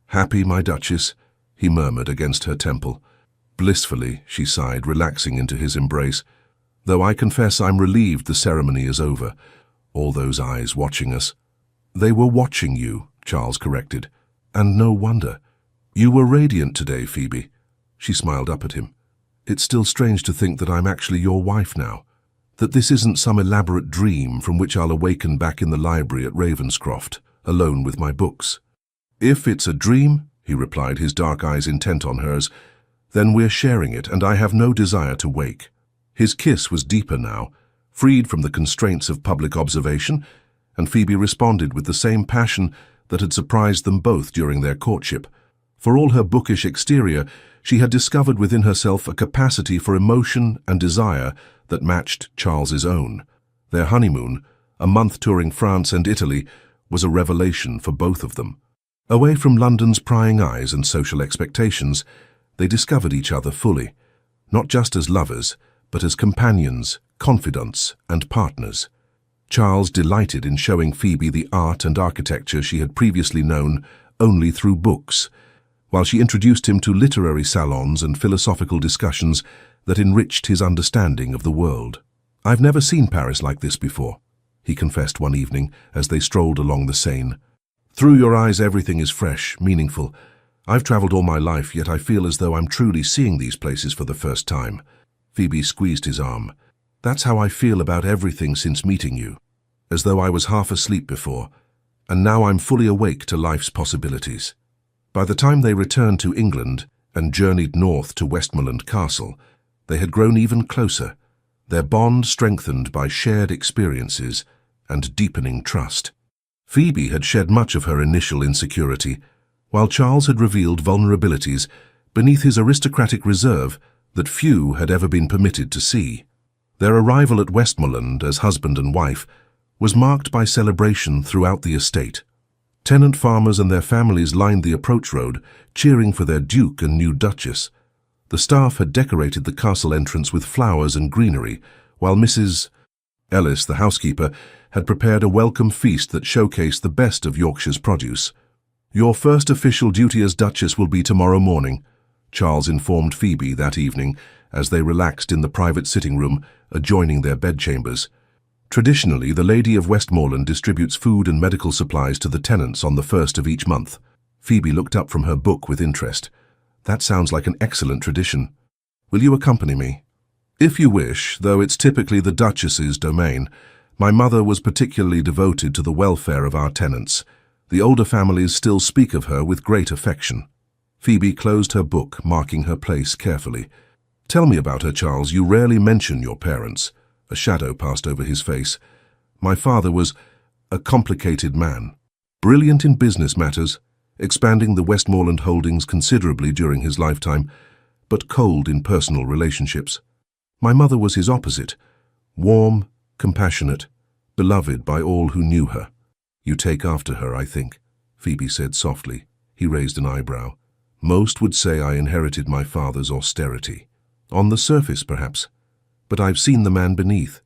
"Happy, my Duchess?" he murmured against her temple. "Blissfully," she sighed, relaxing into his embrace. "Though I confess I'm relieved the ceremony is over. All those eyes watching us." "They were watching you," Charles corrected. "And no wonder. You were radiant today, Phoebe." She smiled up at him. "It's still strange to think that I'm actually your wife now. That this isn't some elaborate dream from which I'll awaken back in the library at Ravenscroft, alone with my books." "If it's a dream," he replied, his dark eyes intent on hers, "then we're sharing it, and I have no desire to wake." His kiss was deeper now, freed from the constraints of public observation, and Phoebe responded with the same passion that had surprised them both during their courtship. For all her bookish exterior, she had discovered within herself a capacity for emotion and desire that matched Charles's own. Their honeymoon, a month touring France and Italy, was a revelation for both of them. Away from London's prying eyes and social expectations, they discovered each other fully, not just as lovers, but as companions, confidants, and partners. Charles delighted in showing Phoebe the art and architecture she had previously known only through books, while she introduced him to literary salons and philosophical discussions that enriched his understanding of the world. "I've never seen Paris like this before," he confessed one evening as they strolled along the Seine. Through your eyes everything is fresh, meaningful. I've traveled all my life, yet I feel as though I'm truly seeing these places for the first time. Phoebe squeezed his arm. That's how I feel about everything since meeting you. As though I was half asleep before, and now I'm fully awake to life's possibilities. By the time they returned to England and journeyed north to Westmoreland Castle, they had grown even closer, their bond strengthened by shared experiences and deepening trust. Phoebe had shed much of her initial insecurity, while Charles had revealed vulnerabilities beneath his aristocratic reserve that few had ever been permitted to see. Their arrival at Westmoreland as husband and wife was marked by celebration throughout the estate. Tenant farmers and their families lined the approach road, cheering for their duke and new duchess. The staff had decorated the castle entrance with flowers and greenery, while Mrs. Ellis, the housekeeper, had prepared a welcome feast that showcased the best of Yorkshire's produce. "Your first official duty as Duchess will be tomorrow morning," Charles informed Phoebe that evening as they relaxed in the private sitting room adjoining their bedchambers. Traditionally, the Lady of Westmoreland distributes food and medical supplies to the tenants on the first of each month. Phoebe looked up from her book with interest. "That sounds like an excellent tradition. Will you accompany me?" "If you wish, though it's typically the Duchess's domain. My mother was particularly devoted to the welfare of our tenants. The older families still speak of her with great affection." Phoebe closed her book, marking her place carefully. "Tell me about her, Charles. You rarely mention your parents." A shadow passed over his face. "My father was a complicated man, brilliant in business matters, expanding the Westmoreland holdings considerably during his lifetime, but cold in personal relationships. My mother was his opposite, warm, compassionate, beloved by all who knew her." "You take after her, I think," Phoebe said softly. He raised an eyebrow. "Most would say I inherited my father's austerity. On the surface, perhaps. But I've seen the man beneath,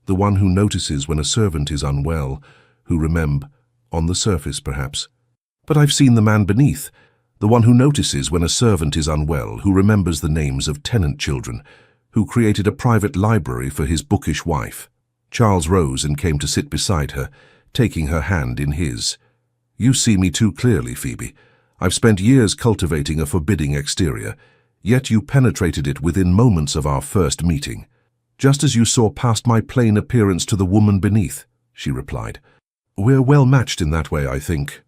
the one who notices when a servant is unwell, on the surface, perhaps. But I've seen the man beneath, the one who notices when a servant is unwell, who remembers the names of tenant children, who created a private library for his bookish wife." Charles rose and came to sit beside her, taking her hand in his. "You see me too clearly, Phoebe. I've spent years cultivating a forbidding exterior, yet you penetrated it within moments of our first meeting. Just as you saw past my plain appearance to the woman beneath," she replied. "We're well matched in that way, I think."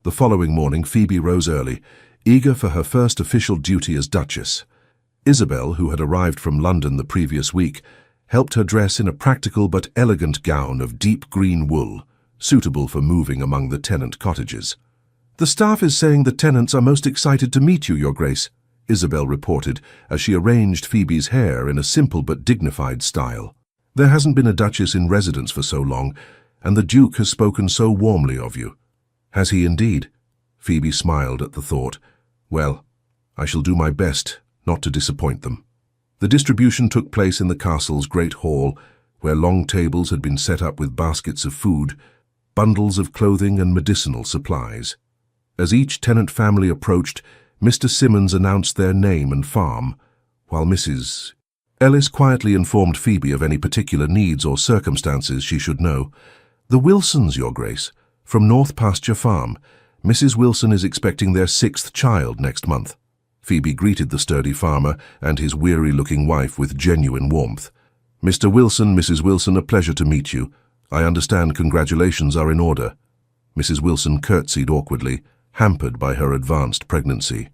The following morning, Phoebe rose early, eager for her first official duty as Duchess. Isabel, who had arrived from London the previous week, helped her dress in a practical but elegant gown of deep green wool, suitable for moving among the tenant cottages. "The staff is saying the tenants are most excited to meet you, Your Grace," Isabel reported as she arranged Phoebe's hair in a simple but dignified style. "There hasn't been a duchess in residence for so long, and the Duke has spoken so warmly of you." "Has he indeed?" Phoebe smiled at the thought. "Well, I shall do my best not to disappoint them." The distribution took place in the castle's great hall, where long tables had been set up with baskets of food, bundles of clothing and medicinal supplies. As each tenant family approached, Mr. Simmons announced their name and farm, while Mrs. Ellis quietly informed Phoebe of any particular needs or circumstances she should know. "The Wilsons, Your Grace, from North Pasture Farm. Mrs. Wilson is expecting their 6th child next month." Phoebe greeted the sturdy farmer and his weary-looking wife with genuine warmth. "Mr. Wilson, Mrs. Wilson, a pleasure to meet you. I understand congratulations are in order." Mrs. Wilson curtsied awkwardly, hampered by her advanced pregnancy.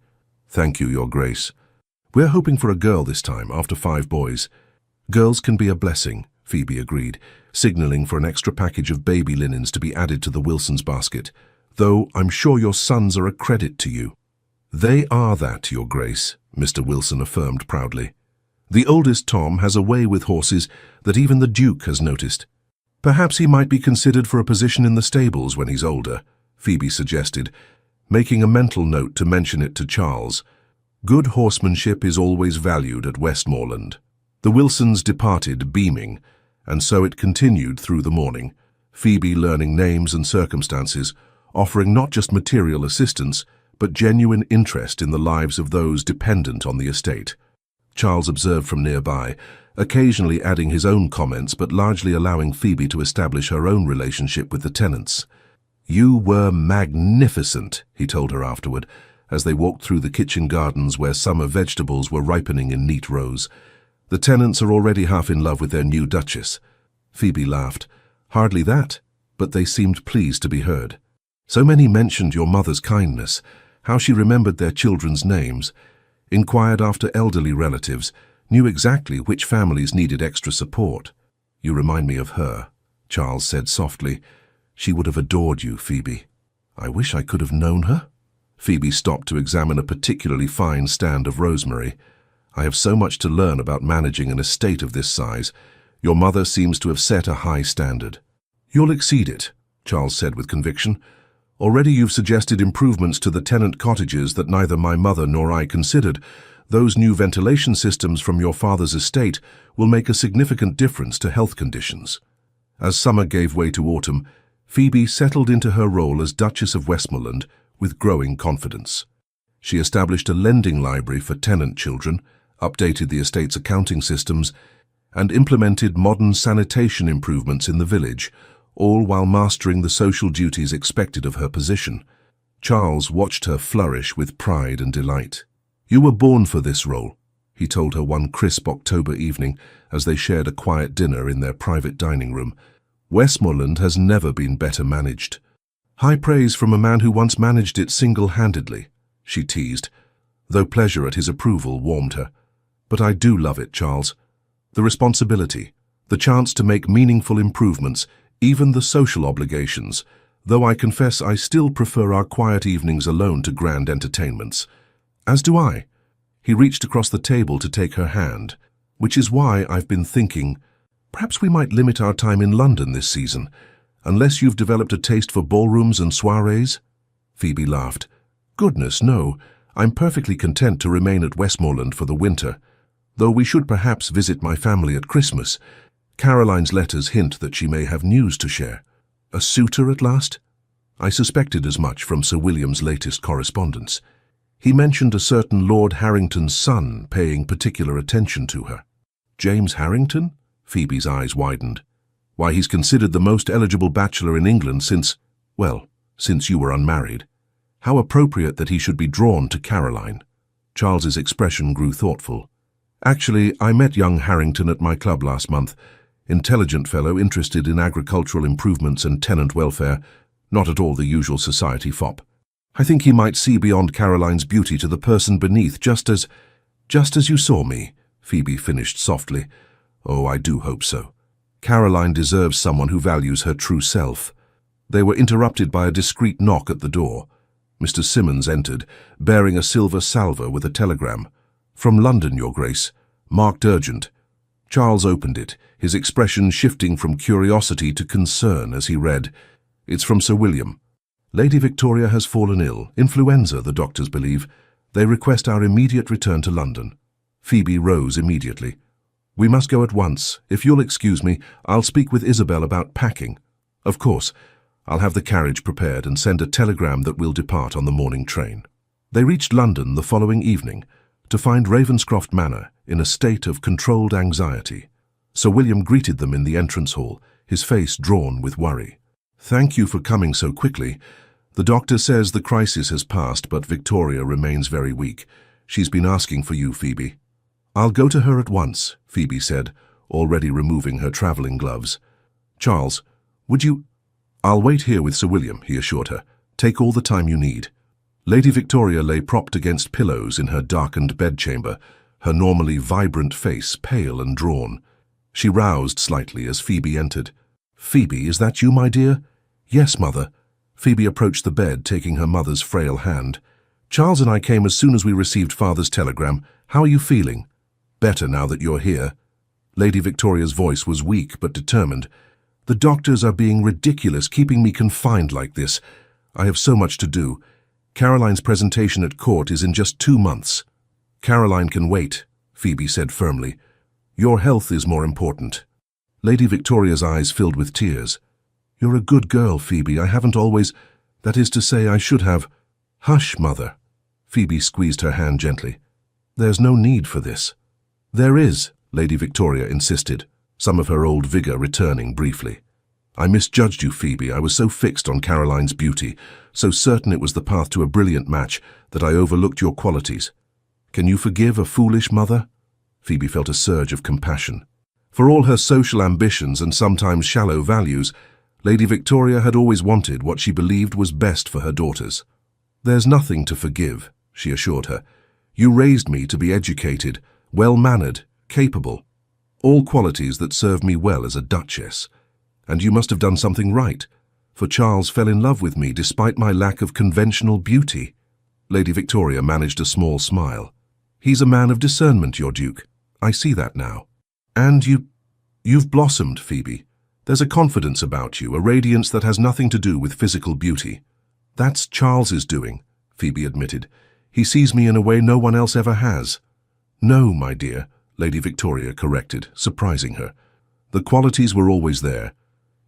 "Thank you, Your Grace. We're hoping for a girl this time, after 5 boys. Girls can be a blessing," Phoebe agreed, signaling for an extra package of baby linens to be added to the Wilsons' basket. "Though I'm sure your sons are a credit to you." "They are that, Your Grace," Mr. Wilson affirmed proudly. "The oldest, Tom, has a way with horses that even the Duke has noticed. Perhaps he might be considered for a position in the stables when he's older," Phoebe suggested, making a mental note to mention it to Charles. Good horsemanship is always valued at Westmoreland. The Wilsons departed beaming, and so it continued through the morning, Phoebe learning names and circumstances, offering not just material assistance, but genuine interest in the lives of those dependent on the estate. Charles observed from nearby, occasionally adding his own comments but largely allowing Phoebe to establish her own relationship with the tenants. "You were magnificent," he told her afterward, as they walked through the kitchen gardens where summer vegetables were ripening in neat rows. "The tenants are already half in love with their new duchess." Phoebe laughed. "Hardly that, but they seemed pleased to be heard. So many mentioned your mother's kindness, how she remembered their children's names, inquired after elderly relatives, knew exactly which families needed extra support." "You remind me of her," Charles said softly. "She would have adored you, Phoebe." "I wish I could have known her." Phoebe stopped to examine a particularly fine stand of rosemary. "I have so much to learn about managing an estate of this size. Your mother seems to have set a high standard." "You'll exceed it," Charles said with conviction. "Already you've suggested improvements to the tenant cottages that neither my mother nor I considered. Those new ventilation systems from your father's estate will make a significant difference to health conditions." As summer gave way to autumn, Phoebe settled into her role as Duchess of Westmoreland with growing confidence. She established a lending library for tenant children, updated the estate's accounting systems, and implemented modern sanitation improvements in the village, all while mastering the social duties expected of her position. Charles watched her flourish with pride and delight. "You were born for this role," he told her one crisp October evening as they shared a quiet dinner in their private dining room. "Westmoreland has never been better managed." "High praise from a man who once managed it single-handedly," she teased, though pleasure at his approval warmed her. "But I do love it, Charles. The responsibility, the chance to make meaningful improvements, even the social obligations, though I confess I still prefer our quiet evenings alone to grand entertainments." "As do I." He reached across the table to take her hand. "Which is why I've been thinking, perhaps we might limit our time in London this season, unless you've developed a taste for ballrooms and soirees." Phoebe laughed. "Goodness, no. I'm perfectly content to remain at Westmoreland for the winter, though we should perhaps visit my family at Christmas. Caroline's letters hint that she may have news to share." "A suitor at last?" "I suspected as much from Sir William's latest correspondence. He mentioned a certain Lord Harrington's son paying particular attention to her." "James Harrington?" Phoebe's eyes widened. "Why, he's considered the most eligible bachelor in England since you were unmarried. How appropriate that he should be drawn to Caroline." Charles's expression grew thoughtful. "Actually, I met young Harrington at my club last month. Intelligent fellow, interested in agricultural improvements and tenant welfare, not at all the usual society fop. I think he might see beyond Caroline's beauty to the person beneath, just as you saw me," Phoebe finished softly. "Oh, I do hope so. Caroline deserves someone who values her true self." They were interrupted by a discreet knock at the door. Mr. Simmons entered, bearing a silver salver with a telegram. "From London, Your Grace. Marked urgent." Charles opened it, his expression shifting from curiosity to concern as he read, "It's from Sir William. Lady Victoria has fallen ill. Influenza, the doctors believe. They request our immediate return to London." Phoebe rose immediately. "We must go at once. If you'll excuse me, I'll speak with Isabel about packing." "Of course. I'll have the carriage prepared and send a telegram that we'll depart on the morning train." They reached London the following evening to find Ravenscroft Manor in a state of controlled anxiety. Sir William greeted them in the entrance hall, his face drawn with worry. "Thank you for coming so quickly. The doctor says the crisis has passed, but Victoria remains very weak. She's been asking for you, Phoebe." "I'll go to her at once," Phoebe said, already removing her travelling gloves. "Charles, would you—" "I'll wait here with Sir William," he assured her. "Take all the time you need." Lady Victoria lay propped against pillows in her darkened bedchamber, her normally vibrant face pale and drawn. She roused slightly as Phoebe entered. "Phoebe, is that you, my dear?" "Yes, Mother." Phoebe approached the bed, taking her mother's frail hand. "Charles and I came as soon as we received Father's telegram. How are you feeling?" "Better now that you're here." Lady Victoria's voice was weak but determined. "The doctors are being ridiculous, keeping me confined like this. I have so much to do. Caroline's presentation at court is in just 2 months." "Caroline can wait," Phoebe said firmly. "Your health is more important." Lady Victoria's eyes filled with tears. "You're a good girl, Phoebe. I haven't always— that is to say, I should have—" "Hush, Mother." Phoebe squeezed her hand gently. "There's no need for this." "There is," Lady Victoria insisted, some of her old vigour returning briefly. I misjudged you, Phoebe. I was so fixed on Caroline's beauty, so certain it was the path to a brilliant match, that I overlooked your qualities. Can you forgive a foolish mother?" Phoebe felt a surge of compassion. For all her social ambitions and sometimes shallow values, Lady Victoria had always wanted what she believed was best for her daughters. "There's nothing to forgive," she assured her. "You raised me to be educated, well-mannered, capable, all qualities that serve me well as a duchess. And you must have done something right, for Charles fell in love with me despite my lack of conventional beauty." Lady Victoria managed a small smile. "He's a man of discernment, your Duke. I see that now. And you've blossomed, Phoebe. There's a confidence about you, a radiance that has nothing to do with physical beauty." "That's Charles's doing," Phoebe admitted. "He sees me in a way no one else ever has." "No, my dear," Lady Victoria corrected, surprising her. "The qualities were always there.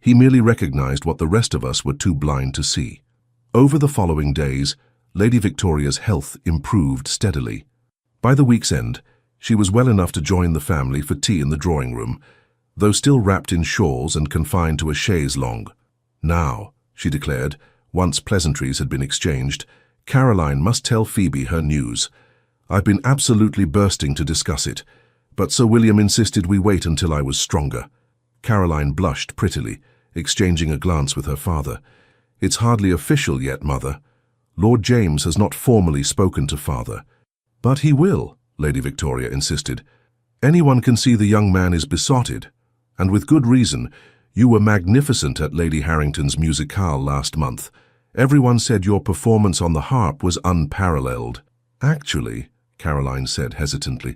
He merely recognized what the rest of us were too blind to see." Over the following days, Lady Victoria's health improved steadily. By the week's end, she was well enough to join the family for tea in the drawing room, though still wrapped in shawls and confined to a chaise longue. "Now," she declared, once pleasantries had been exchanged, "Caroline must tell Phoebe her news. I've been absolutely bursting to discuss it, but Sir William insisted we wait until I was stronger." Caroline blushed prettily, exchanging a glance with her father. "It's hardly official yet, Mother. Lord James has not formally spoken to Father." "But he will," Lady Victoria insisted. "Anyone can see the young man is besotted. And with good reason. You were magnificent at Lady Harrington's musicale last month. Everyone said your performance on the harp was unparalleled." "Actually," Caroline said hesitantly,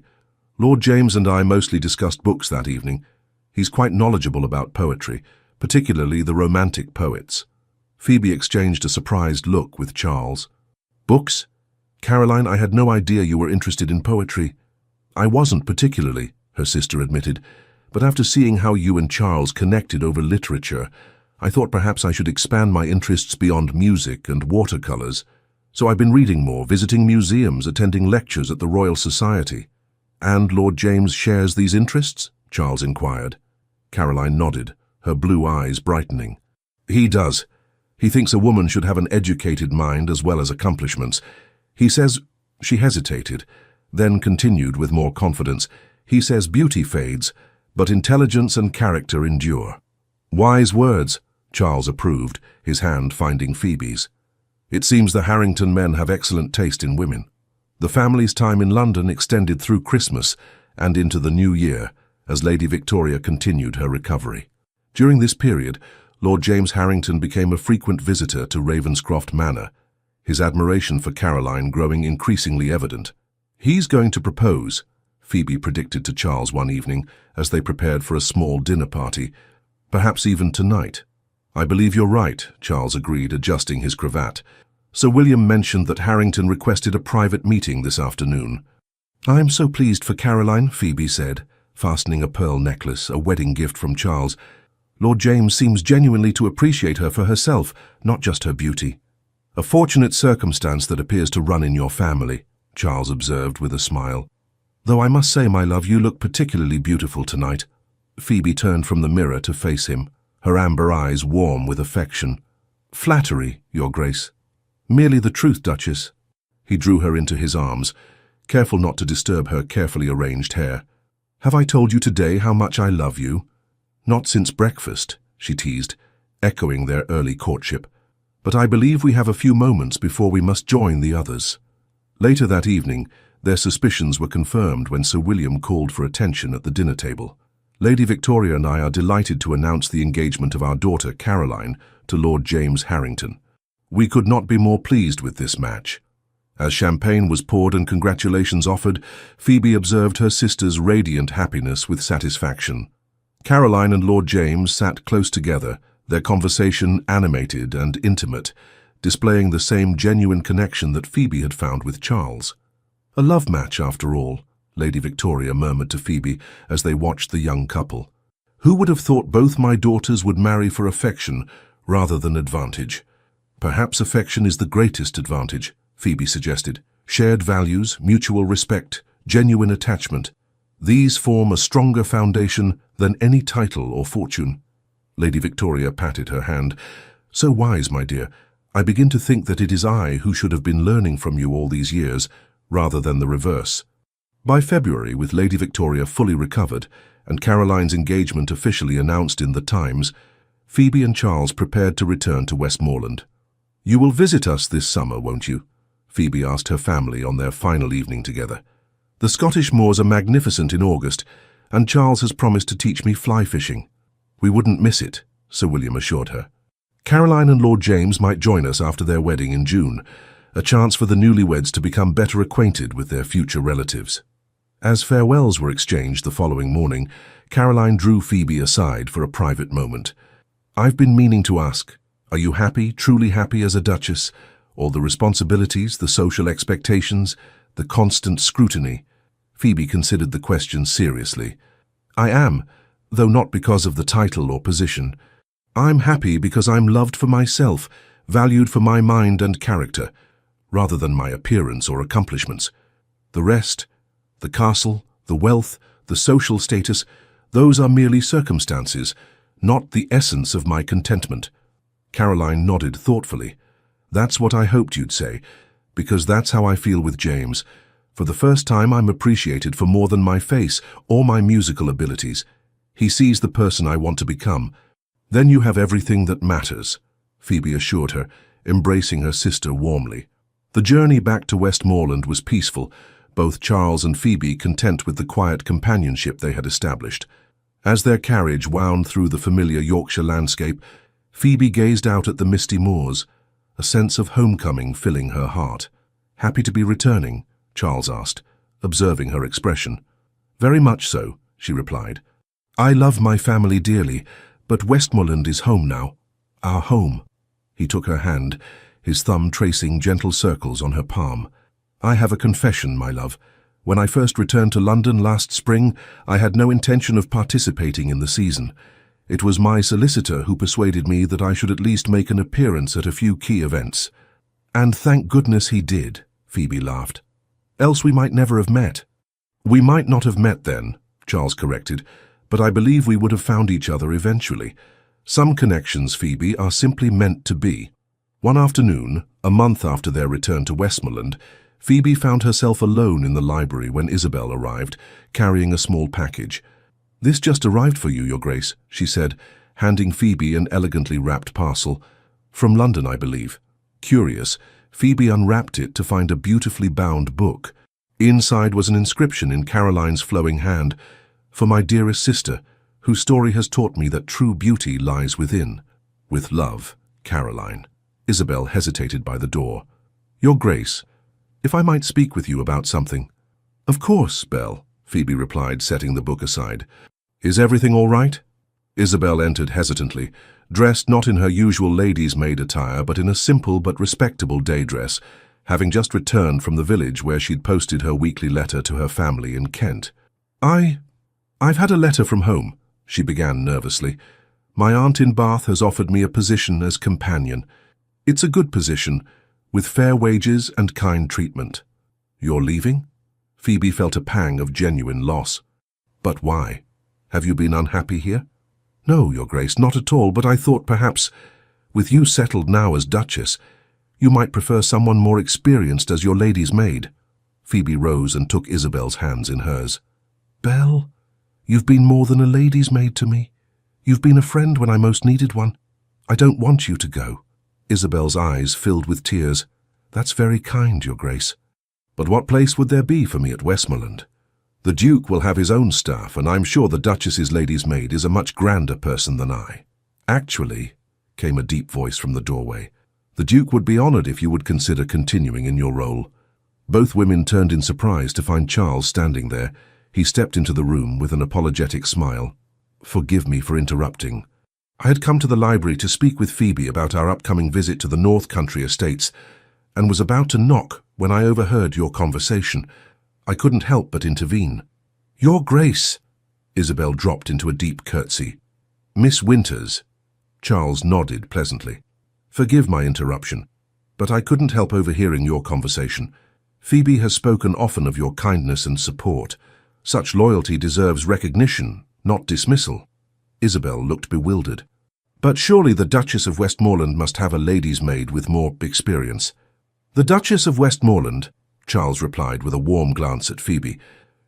"Lord James and I mostly discussed books that evening. He's quite knowledgeable about poetry, particularly the romantic poets." Phoebe exchanged a surprised look with Charles. "Books? Caroline, I had no idea you were interested in poetry." "I wasn't particularly," her sister admitted, "but after seeing how you and Charles connected over literature, I thought perhaps I should expand my interests beyond music and watercolors. So I've been reading more, visiting museums, attending lectures at the Royal Society." "And Lord James shares these interests?" Charles inquired. Caroline nodded, her blue eyes brightening. "He does. He thinks a woman should have an educated mind as well as accomplishments. He says—" She hesitated, then continued with more confidence. "He says beauty fades, but intelligence and character endure." "Wise words," Charles approved, his hand finding Phoebe's. "It seems the Harrington men have excellent taste in women." The family's time in London extended through Christmas and into the new year, as Lady Victoria continued her recovery. During this period, Lord James Harrington became a frequent visitor to Ravenscroft Manor, his admiration for Caroline growing increasingly evident. "He's going to propose," Phoebe predicted to Charles one evening as they prepared for a small dinner party, "perhaps even tonight." "I believe you're right," Charles agreed, adjusting his cravat. "Sir William mentioned that Harrington requested a private meeting this afternoon." "I'm so pleased for Caroline," Phoebe said, fastening a pearl necklace, a wedding gift from Charles. "Lord James seems genuinely to appreciate her for herself, not just her beauty." "A fortunate circumstance that appears to run in your family," Charles observed with a smile. "Though I must say, my love, you look particularly beautiful tonight." Phoebe turned from the mirror to face him, her amber eyes warm with affection. "Flattery, Your Grace. Merely the truth, Duchess." He drew her into his arms, careful not to disturb her carefully arranged hair. "Have I told you today how much I love you?" "Not since breakfast," she teased, echoing their early courtship. "But I believe we have a few moments before we must join the others." Later that evening, their suspicions were confirmed when Sir William called for attention at the dinner table. "Lady Victoria and I are delighted to announce the engagement of our daughter Caroline to Lord James Harrington. We could not be more pleased with this match." As champagne was poured and congratulations offered, Phoebe observed her sister's radiant happiness with satisfaction. Caroline and Lord James sat close together, their conversation animated and intimate, displaying the same genuine connection that Phoebe had found with Charles. "A love match, after all," Lady Victoria murmured to Phoebe as they watched the young couple. "Who would have thought both my daughters would marry for affection rather than advantage?" "Perhaps affection is the greatest advantage," Phoebe suggested. "Shared values, mutual respect, genuine attachment. These form a stronger foundation than any title or fortune." Lady Victoria patted her hand. "So wise, my dear. I begin to think that it is I who should have been learning from you all these years, rather than the reverse." By February, with Lady Victoria fully recovered and Caroline's engagement officially announced in the Times, Phoebe and Charles prepared to return to Westmoreland. "You will visit us this summer, won't you?" Phoebe asked her family on their final evening together. "The Scottish moors are magnificent in August, and Charles has promised to teach me fly fishing." "We wouldn't miss it," Sir William assured her. Caroline and Lord James might join us after their wedding in June, a chance for the newlyweds to become better acquainted with their future relatives. As farewells were exchanged the following morning, Caroline drew Phoebe aside for a private moment. "I've been meaning to ask, are you happy, truly happy as a duchess? All the responsibilities, the social expectations, the constant scrutiny?" Phoebe considered the question seriously. "I am, though not because of the title or position. I'm happy because I'm loved for myself, valued for my mind and character, rather than my appearance or accomplishments. The rest, the castle, the wealth, the social status, those are merely circumstances, not the essence of my contentment." Caroline nodded thoughtfully. "That's what I hoped you'd say, because that's how I feel with James. For the first time, I'm appreciated for more than my face or my musical abilities. He sees the person I want to become. Then you have everything that matters," Phoebe assured her, embracing her sister warmly. The journey back to Westmoreland was peaceful, both Charles and Phoebe content with the quiet companionship they had established. As their carriage wound through the familiar Yorkshire landscape, Phoebe gazed out at the misty moors, a sense of homecoming filling her heart. "Happy to be returning?" Charles asked, observing her expression. "Very much so," she replied. "I love my family dearly, but Westmoreland is home now. Our home." He took her hand, his thumb tracing gentle circles on her palm. "I have a confession, my love. When I first returned to London last spring, I had no intention of participating in the season. It was my solicitor who persuaded me that I should at least make an appearance at a few key events. And thank goodness he did," Phoebe laughed. "Else we might never have met." "We might not have met then," Charles corrected, "but I believe we would have found each other eventually. Some connections, Phoebe, are simply meant to be." One afternoon, a month after their return to Westmoreland, Phoebe found herself alone in the library when Isabel arrived, carrying a small package. "This just arrived for you, Your Grace," she said, handing Phoebe an elegantly wrapped parcel. "From London, I believe." Curious, Phoebe unwrapped it to find a beautifully bound book. Inside was an inscription in Caroline's flowing hand, "For my dearest sister, whose story has taught me that true beauty lies within. With love, Caroline." Isabel hesitated by the door. "Your Grace, if I might speak with you about something." "Of course, Belle," Phoebe replied, setting the book aside. "Is everything all right?" Isabel entered hesitantly, dressed not in her usual lady's maid attire, but in a simple but respectable day dress, having just returned from the village where she'd posted her weekly letter to her family in Kent. I've had a letter from home," she began nervously. "My aunt in Bath has offered me a position as companion. It's a good position, with fair wages and kind treatment." "You're leaving?" Phoebe felt a pang of genuine loss. "But why? Have you been unhappy here?" "No, Your Grace, not at all, but I thought perhaps, with you settled now as Duchess, you might prefer someone more experienced as your lady's maid." Phoebe rose and took Isabel's hands in hers. "Belle, you've been more than a lady's maid to me. You've been a friend when I most needed one. I don't want you to go." Isabel's eyes filled with tears. "That's very kind, Your Grace. But what place would there be for me at Westmoreland? The Duke will have his own staff, and I'm sure the Duchess's lady's maid is a much grander person than I." "Actually," came a deep voice from the doorway, "the Duke would be honored if you would consider continuing in your role." Both women turned in surprise to find Charles standing there. He stepped into the room with an apologetic smile. "Forgive me for interrupting. I had come to the library to speak with Phoebe about our upcoming visit to the North Country estates, and was about to knock when I overheard your conversation. I couldn't help but intervene." "Your Grace!" Isabel dropped into a deep curtsy. "Miss Winters." Charles nodded pleasantly. "Forgive my interruption, but I couldn't help overhearing your conversation. Phoebe has spoken often of your kindness and support. Such loyalty deserves recognition, not dismissal." Isabel looked bewildered. But surely the Duchess of Westmoreland must have a lady's maid with more experience. The Duchess of Westmoreland, Charles replied with a warm glance at Phoebe,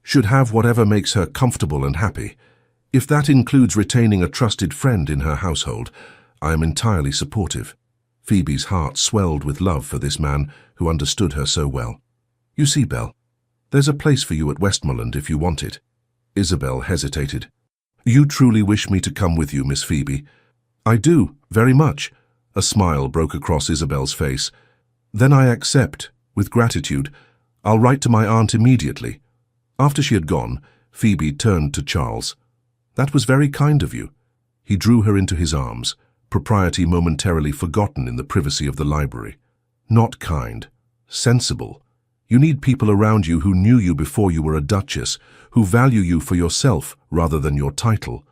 should have whatever makes her comfortable and happy. If that includes retaining a trusted friend in her household, I am entirely supportive. Phoebe's heart swelled with love for this man who understood her so well. You see, Belle, there's a place for you at Westmoreland if you want it. Isabel hesitated. You truly wish me to come with you, Miss Phoebe? I do, very much. A smile broke across Isabel's face. Then I accept, with gratitude. I'll write to my aunt immediately. After she had gone, Phoebe turned to Charles. That was very kind of you. He drew her into his arms, propriety momentarily forgotten in the privacy of the library. Not kind, sensible. You need people around you who knew you before you were a duchess, who value you for yourself rather than your title.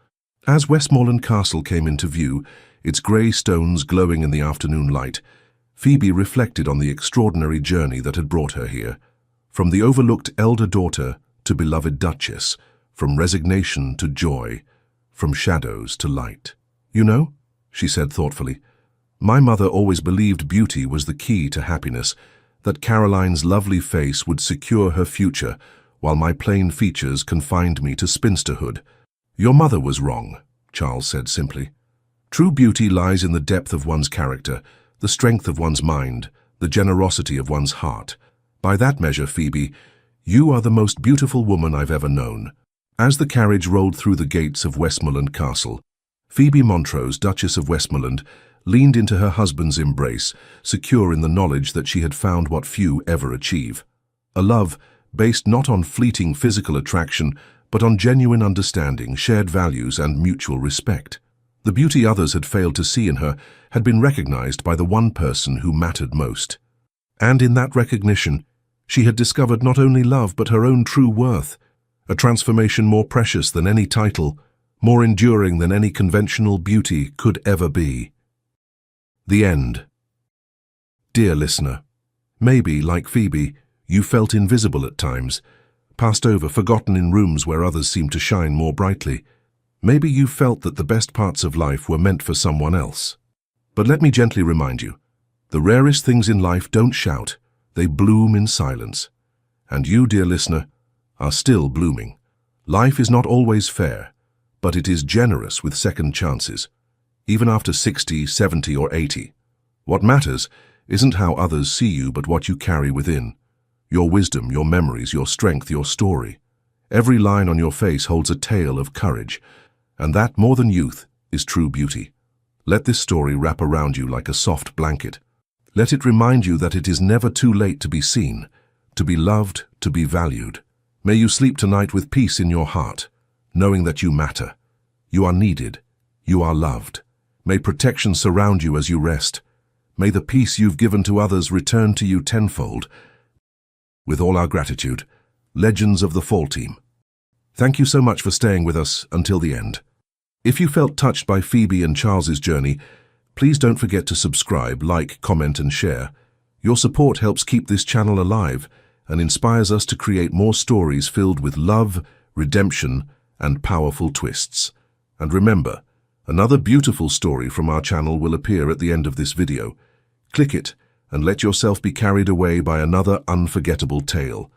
As Westmoreland Castle came into view, its grey stones glowing in the afternoon light, Phoebe reflected on the extraordinary journey that had brought her here. From the overlooked elder daughter to beloved duchess, from resignation to joy, from shadows to light. You know, she said thoughtfully, my mother always believed beauty was the key to happiness, that Caroline's lovely face would secure her future, while my plain features confined me to spinsterhood. Your mother was wrong, Charles said simply. True beauty lies in the depth of one's character, the strength of one's mind, the generosity of one's heart. By that measure, Phoebe, you are the most beautiful woman I've ever known. As the carriage rolled through the gates of Westmoreland Castle, Phoebe Montrose, Duchess of Westmoreland, leaned into her husband's embrace, secure in the knowledge that she had found what few ever achieve. A love based not on fleeting physical attraction, but on genuine understanding, shared values, and mutual respect. The beauty others had failed to see in her had been recognized by the one person who mattered most. And in that recognition, she had discovered not only love but her own true worth, a transformation more precious than any title, more enduring than any conventional beauty could ever be. The end. Dear listener, maybe, like Phoebe, you felt invisible at times, passed over, forgotten in rooms where others seemed to shine more brightly. Maybe you felt that the best parts of life were meant for someone else. But let me gently remind you, the rarest things in life don't shout, they bloom in silence. And you, dear listener, are still blooming. Life is not always fair, but it is generous with second chances, even after 60, 70, or 80. What matters isn't how others see you, but what you carry within. Your wisdom, your memories, your strength, your story. Every line on your face holds a tale of courage, and that, more than youth, is true beauty. Let this story wrap around you like a soft blanket. Let it remind you that it is never too late to be seen, to be loved, to be valued. May you sleep tonight with peace in your heart, knowing that you matter. You are needed. You are loved. May protection surround you as you rest. May the peace you've given to others return to you tenfold. With all our gratitude, Legends of the Fall Team. Thank you so much for staying with us until the end. If you felt touched by Phoebe and Charles's journey, please don't forget to subscribe, like, comment, and share. Your support helps keep this channel alive and inspires us to create more stories filled with love, redemption, and powerful twists. And remember, another beautiful story from our channel will appear at the end of this video. Click it and let yourself be carried away by another unforgettable tale.